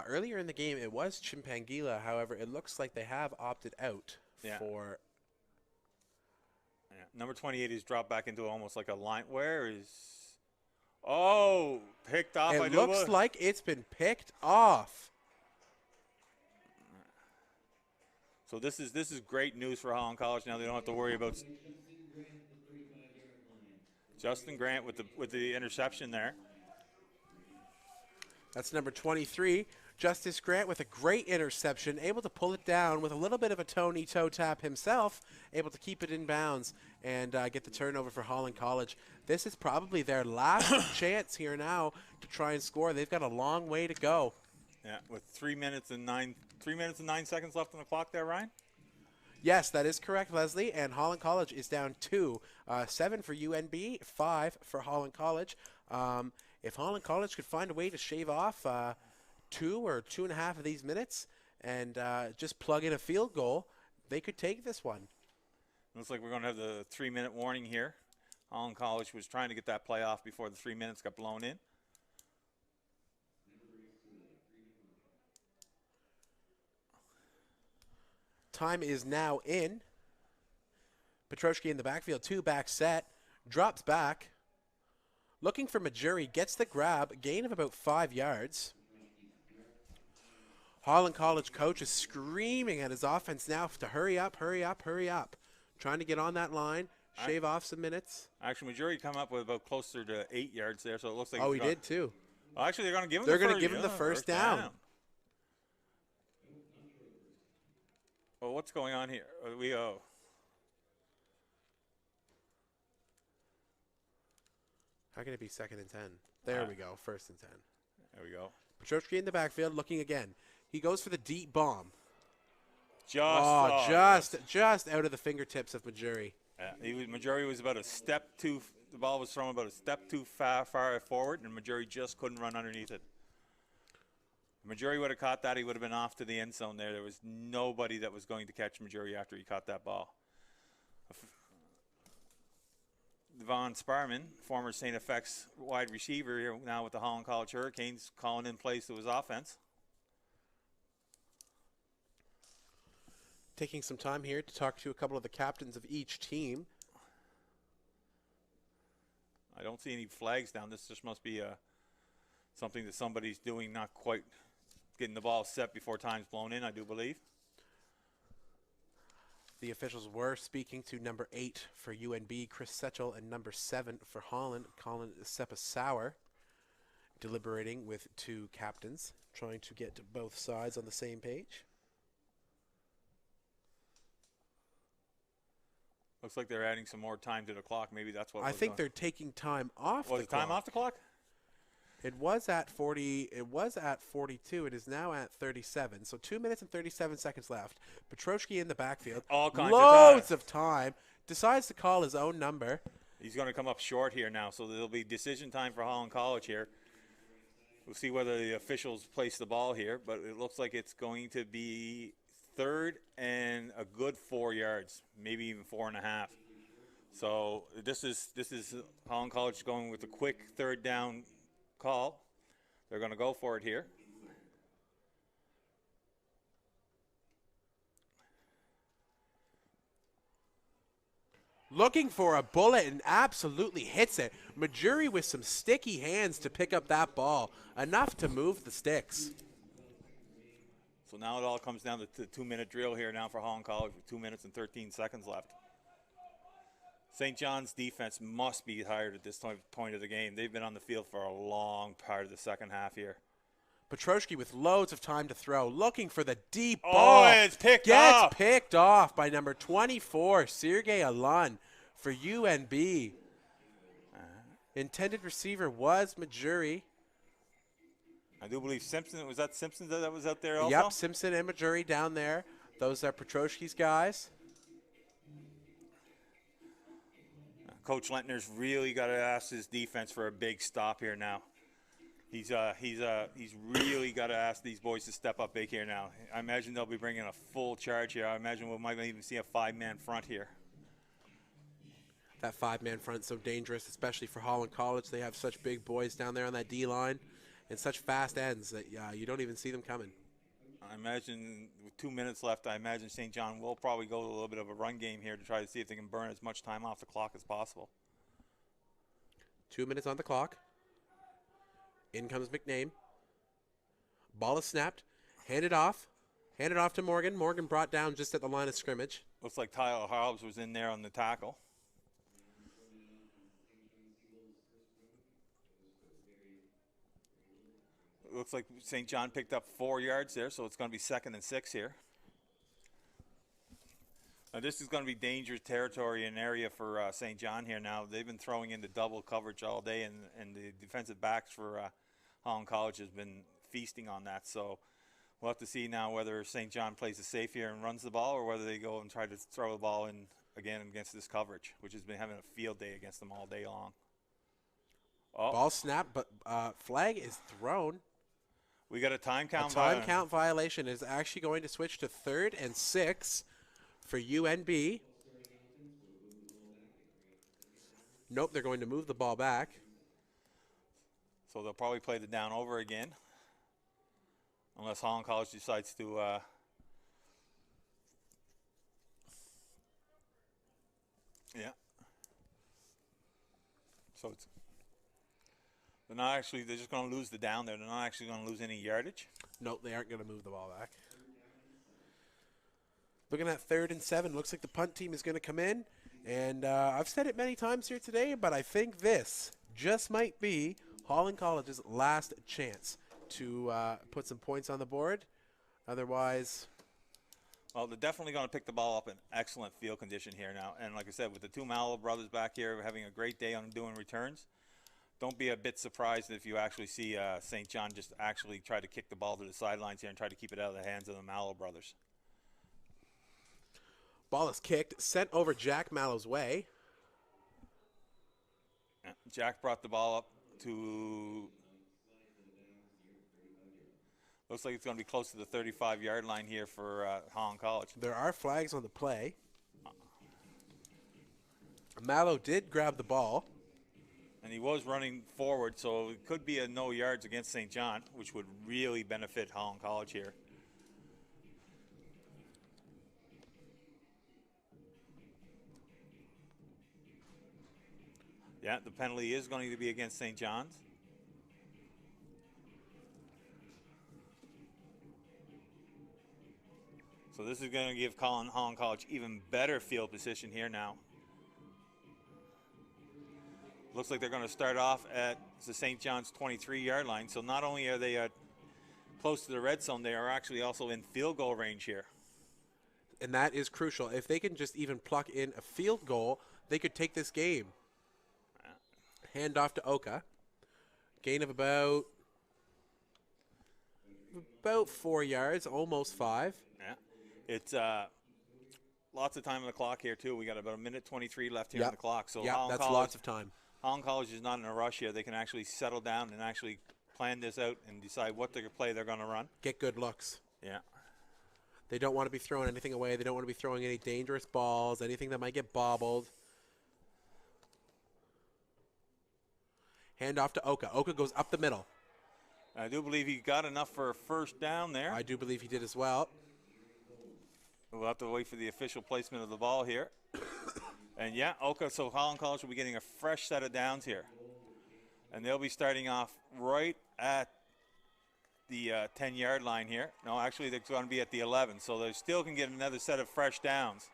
Earlier in the game, it was Chimpangila. However, it looks like they have opted out for... Yeah, number 28 is dropped back into almost like a line. Where is... Oh, picked off. It looks like it's been picked off. So this is great news for Holland College. Now they don't have to worry about Justin Grant with the interception there. That's number 23, Justice Grant, with a great interception, able to pull it down with a little bit of a Tony toe tap himself, able to keep it in bounds and get the turnover for Holland College. This is probably their last chance here now to try and score. They've got a long way to go. Yeah, with 3 minutes and 9 seconds left on the clock there, Ryan? Yes, that is correct, Leslie. And Holland College is down 2. 7 for UNB, 5 for Holland College. If Holland College could find a way to shave off 2 or 2.5 of these minutes and just plug in a field goal, they could take this one. Looks like we're going to have the 3-minute warning here. Holland College was trying to get that play off before the 3 minutes got blown in. Time is now in. Petroshki in the backfield, 2-back set, drops back. Looking for Majuri, gets the grab, gain of about 5 yards. Holland College coach is screaming at his offense now to hurry up, hurry up, hurry up. Trying to get on that line, shave off some minutes. Actually, Majuri come up with about closer to 8 yards there, so it looks like. Oh, he did too. Well, actually, they're going to give him. They're going to give him the first down. Well, what's going on here? How can it be 2nd and 10? There we go, 1st and 10. There we go. Petroshki in the backfield, looking again. He goes for the deep bomb. Just out of the fingertips of Majuri. Majuri was about a step too. The ball was thrown about a step too far forward, and Majuri just couldn't run underneath it. If Majuri would have caught that, he would have been off to the end zone there. There was nobody that was going to catch Majuri after he caught that ball. Devon Sparman, former St. FX wide receiver here now with the Holland College Hurricanes, calling in plays to his offense. Taking some time here to talk to a couple of the captains of each team. I don't see any flags down. This just must be something that somebody's doing, not quite getting the ball set before time's blown in, I do believe. The officials were speaking to number 8 for UNB, Chris Setchell, and number 7 for Holland, Colin Sepasauer, deliberating with 2 captains, trying to get both sides on the same page. Looks like they're adding some more time to the clock. Maybe that's what I think they're taking time off the clock. Was time off the clock? It was at 40. It was at 42. It is now at 37. So 2 minutes and 37 seconds left. Petroshki in the backfield. All kinds Loads of time. Decides to call his own number. He's going to come up short here now, so there'll be decision time for Holland College here. We'll see whether the officials place the ball here, but it looks like it's going to be 3rd and a good 4 yards, maybe even 4.5. So this is Holland College going with a quick 3rd down call. They're going to go for it here. Looking for a bullet and absolutely hits it. Majuri with some sticky hands to pick up that ball. Enough to move the sticks. So now it all comes down to the 2-minute drill here now for Holland College with 2 minutes and 13 seconds left. St. John's defense must be tired at this point of the game. They've been on the field for a long part of the second half here. Petroshki with loads of time to throw, looking for the deep ball. Oh, it's picked off. Gets picked off by number 24, Sergei Alun for UNB. Intended receiver was Majuri. I do believe Simpson. Was that Simpson that was out there also? Yep, Simpson and Majuri down there. Those are Petroshki's guys. Coach Lentner's really got to ask his defense for a big stop here now. He's really got to ask these boys to step up big here now. I imagine they'll be bringing a full charge here. I imagine we might even see a 5-man front here. That 5-man front so dangerous, especially for Holland College. They have such big boys down there on that D-line and such fast ends that you don't even see them coming. I imagine with 2 minutes left, I imagine St. John will probably go to a little bit of a run game here to try to see if they can burn as much time off the clock as possible. 2 minutes on the clock. In comes McName. Ball is snapped. Handed off to Morgan. Morgan brought down just at the line of scrimmage. Looks like Tyler Hobbs was in there on the tackle. Looks like St. John picked up 4 yards there, so it's going to be 2nd and 6 here. Now this is going to be dangerous territory and area for St. John here now. They've been throwing into double coverage all day, and the defensive backs for Holland College has been feasting on that. So we'll have to see now whether St. John plays it safe here and runs the ball, or whether they go and try to throw the ball in again against this coverage, which has been having a field day against them all day long. Oh. Ball snapped, but flag is thrown. We got a time count. Count violation is actually going to switch to 3rd and 6 for UNB. Nope, they're going to move the ball back. So they'll probably play the down over again, unless Holland College decides to So they're not actually, they're just going to lose the down there. They're not actually going to lose any yardage. No, they aren't going to move the ball back. Looking at 3rd and 7, looks like the punt team is going to come in. And I've said it many times here today, but I think this just might be Holland College's last chance to put some points on the board. Otherwise, well, they're definitely going to pick the ball up in excellent field condition here now. And like I said, with the two Mallow brothers back here having a great day on doing returns, don't be a bit surprised if you actually see St. John just actually try to kick the ball to the sidelines here and try to keep it out of the hands of the Mallow brothers. ball is kicked, sent over Jack Mallow's way. Yeah, Jack brought the ball up to, looks like it's going to be close to the 35-yard line here for Holland College. There are flags on the play. Mallow did grab the ball. And he was running forward, so it could be a no yards against St. John, which would really benefit Holland College here. Yeah, the penalty is going to be against St. John's. So this is going to give Holland College even better field position here now. Looks like they're going to start off at the St. John's 23-yard line. So not only are they close to the red zone, they are actually also in field goal range here. And that is crucial. If they can just even pluck in a field goal, they could take this game. Hand off to Oka. Gain of about 4 yards, almost 5. Yeah, it's lots of time on the clock here too. We got about 1:23 left here on the clock. So yeah, that's lots of time. Holland College is not in a rush here. They can actually settle down and actually plan this out and decide what play they're going to run. Get good looks. Yeah. They don't want to be throwing anything away. They don't want to be throwing any dangerous balls, anything that might get bobbled. Hand off to Oka. Oka goes up the middle. I do believe he got enough for a first down there. I do believe he did as well. We'll have to wait for the official placement of the ball here. And yeah, Oka, so Holland College will be getting a fresh set of downs here. And they'll be starting off right at the 10-yard line here. No, actually, they're going to be at the 11, so they still can get another set of fresh downs.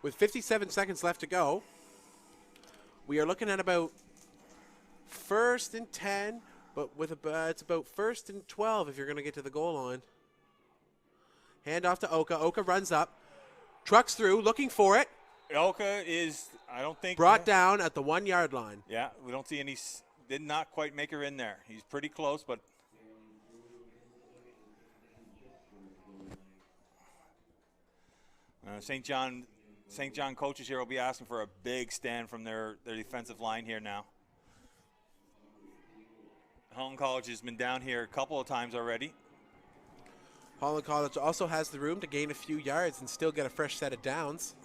With 57 seconds left to go, we are looking at about 1st and 10, but with it's about 1st and 12 if you're going to get to the goal line. Hand off to Oka. Oka runs up, trucks through, looking for it. Oka is, I don't think, brought down at the 1-yard line. Yeah, we don't see any. Did not quite make her in there. He's pretty close, but St. John coaches here will be asking for a big stand from their defensive line here now. Holland College has been down here a couple of times already. Holland College also has the room to gain a few yards and still get a fresh set of downs.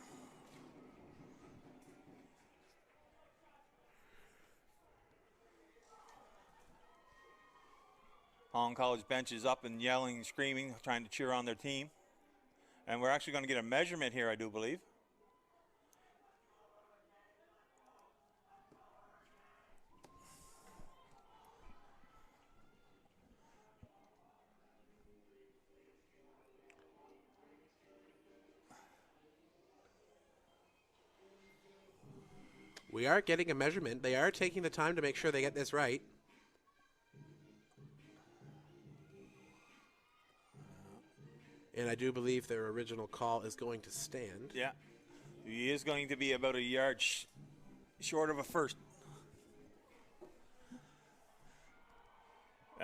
Holland College bench is up and yelling and screaming, trying to cheer on their team. And we're actually going to get a measurement here, I do believe. We are getting a measurement. They are taking the time to make sure they get this right. And I do believe their original call is going to stand. Yeah. He is going to be about a yard short of a first.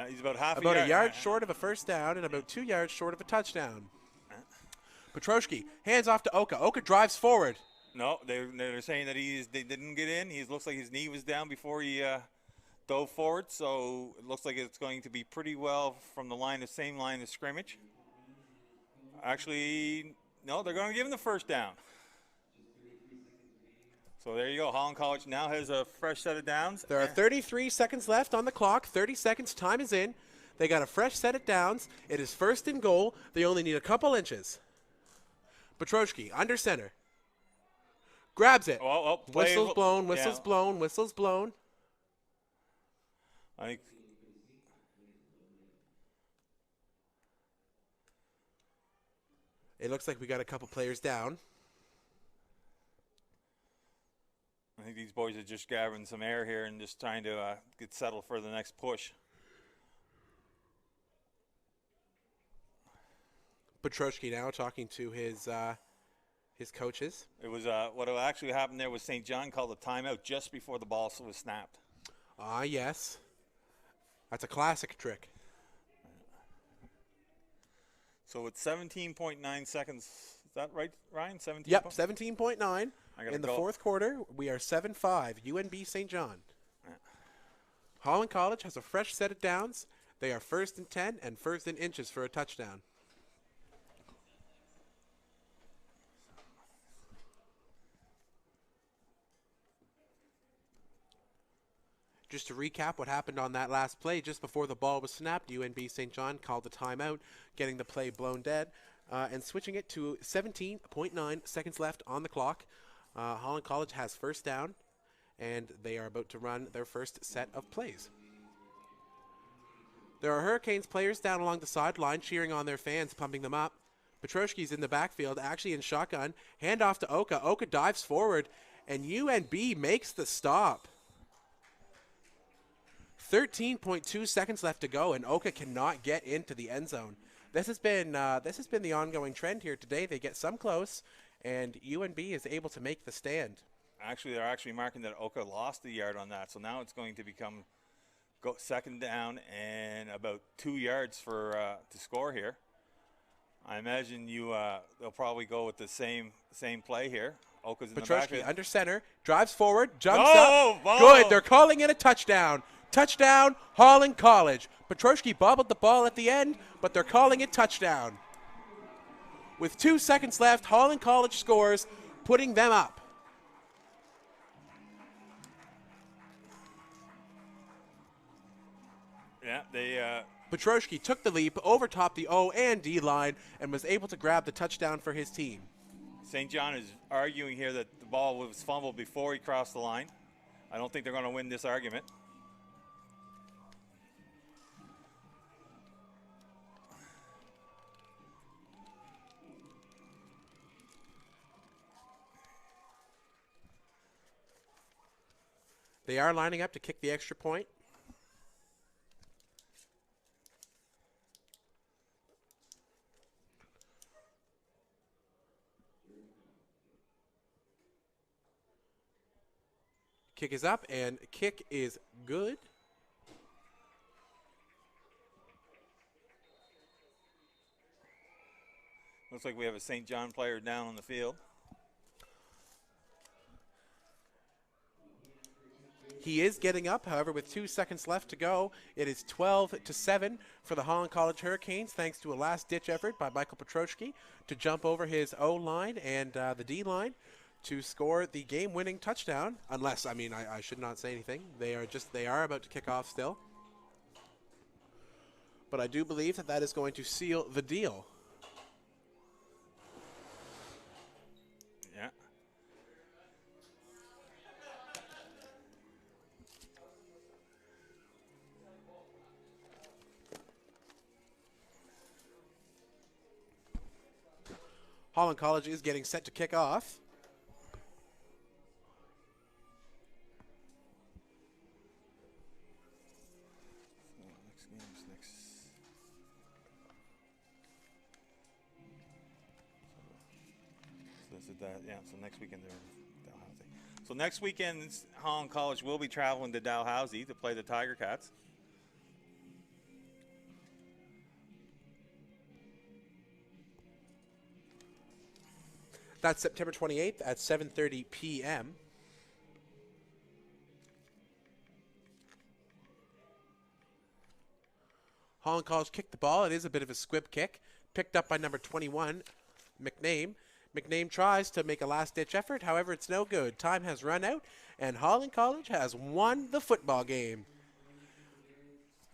He's about half about a yard short of a first down and about 2 yards short of a touchdown. Petroshki hands off to Oka. Oka drives forward. No, they're saying that they didn't get in. He looks like his knee was down before he dove forward, so it looks like it's going to be pretty well from the same line of scrimmage. Actually, no, they're going to give him the first down. So there you go. Holland College now has a fresh set of downs. There are 33 seconds left on the clock. 30 seconds, time is in. They got a fresh set of downs. It is 1st and goal. They only need a couple inches. Petroshki under center. Grabs it. Play Whistle's blown, yeah. whistle's blown, whistle's blown. I think It looks like we got a couple players down. these boys are just gathering some air here and just trying to get settled for the next push. Petroshki now talking to his coaches. It was what actually happened there was St. John called a timeout just before the ball was snapped. Ah, yes. That's a classic trick. So it's 17.9 seconds. Is that right, Ryan? 17. Yep, 17.9. I In the go. fourth quarter, we are 7-5, UNB St. John. Holland College has a fresh set of downs. They are 1st and 10 and 1st in inches for a touchdown. Just to recap what happened on that last play, just before the ball was snapped, UNB St. John called the timeout, getting the play blown dead, and switching it to 17.9 seconds left on the clock. Holland College has first down, and they are about to run their first set of plays. There are Hurricanes players down along the sideline cheering on their fans, pumping them up. Petroshki's in the backfield, actually in shotgun. Handoff to Oka. Oka dives forward, and UNB makes the stop. 13.2 seconds left to go, and Oka cannot get into the end zone. This has been the ongoing trend here today. They get some close, and UNB is able to make the stand. Actually, they're actually marking that Oka lost a yard on that, so now it's going to become second down and about 2 yards for to score here. I imagine they'll probably go with the same play here. Oka's in the back. Petroshki under center, drives forward, jumps Oh, up. ball. Good, they're calling it a touchdown. Touchdown, Holland College. Petroshki bobbled the ball at the end, but they're calling it touchdown. With 2 seconds left, Holland College scores, putting them up. Yeah, they Petroshki took the leap, overtopped the O and D line, and was able to grab the touchdown for his team. St. John is arguing here that the ball was fumbled before he crossed the line. I don't think they're going to win this argument. They are lining up to kick the extra point. Kick is up, and kick is good. Looks like we have a St. John player down on the field. He is getting up, however, with 2 seconds left to go. It is 12-7 for the Holland College Hurricanes, thanks to a last-ditch effort by Michael Petroshki to jump over his O-line and the D-line to score the game-winning touchdown. Unless, I should not say anything. They are about to kick off still. But I do believe that is going to seal the deal. Yeah. Holland College is getting set to kick off. So next weekend they're in Dalhousie. So next weekend, Holland College will be traveling to Dalhousie to play the Tiger Cats. That's September 28th at 7:30 p.m. Holland College kicked the ball. It is a bit of a squib kick. Picked up by number 21, McName. McName tries to make a last-ditch effort. However, it's no good. Time has run out, and Holland College has won the football game.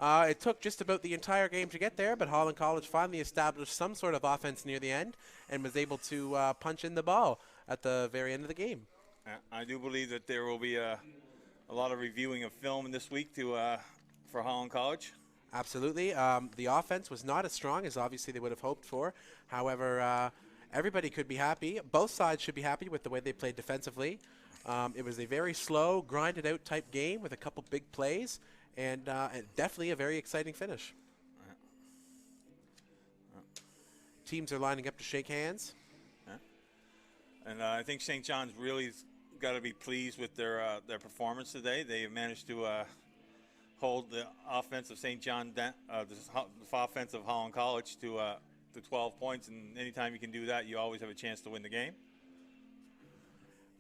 It took just about the entire game to get there, but Holland College finally established some sort of offense near the end and was able to punch in the ball at the very end of the game. I do believe that there will be a lot of reviewing of film this week for Holland College. Absolutely. The offense was not as strong as obviously they would have hoped for. However, everybody could be happy. Both sides should be happy with the way they played defensively. It was a very slow, grinded out type game with a couple big plays and definitely a very exciting finish. Teams are lining up to shake hands. And I think St. John's really got to be pleased with their performance today. They managed to hold the offense of St. John, the offense of Holland College to 12 points. And anytime you can do that, you always have a chance to win the game.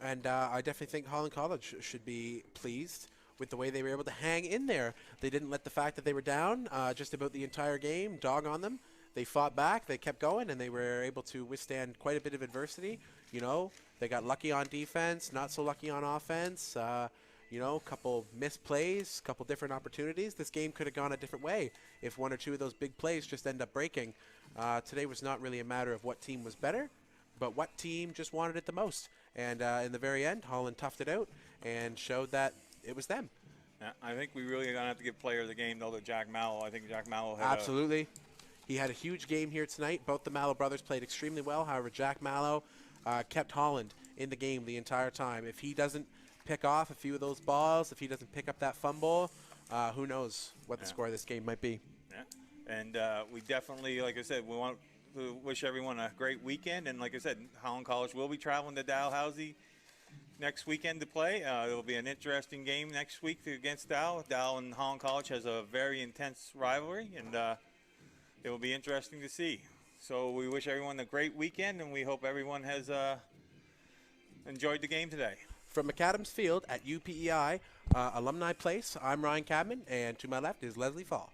And I definitely think Holland College should be pleased with the way they were able to hang in there. They didn't let the fact that they were down just about the entire game dog on them. They fought back, they kept going, and they were able to withstand quite a bit of adversity. You know, they got lucky on defense, not so lucky on offense. You know, a couple missed plays, a couple different opportunities. This game could have gone a different way if one or two of those big plays just end up breaking. Today was not really a matter of what team was better, but what team just wanted it the most. And in the very end, Holland toughed it out and showed that it was them. Yeah, I think we really are going to have to give player of the game, though, to Jack Mallow. I think Jack Mallow had Absolutely. He had a huge game here tonight. Both the Mallow brothers played extremely well. However, Jack Mallow kept Holland in the game the entire time. If he doesn't pick off a few of those balls, if he doesn't pick up that fumble, who knows what the score of this game might be. Yeah. And we definitely, like I said, we want to wish everyone a great weekend. And like I said, Holland College will be traveling to Dalhousie next weekend to play. It will be an interesting game next week against Dow. Dow and Holland College has a very intense rivalry, and it will be interesting to see. So we wish everyone a great weekend, and we hope everyone has enjoyed the game today. From McAdams Field at UPEI Alumni Place, I'm Ryan Cadman, and to my left is Leslie Fall.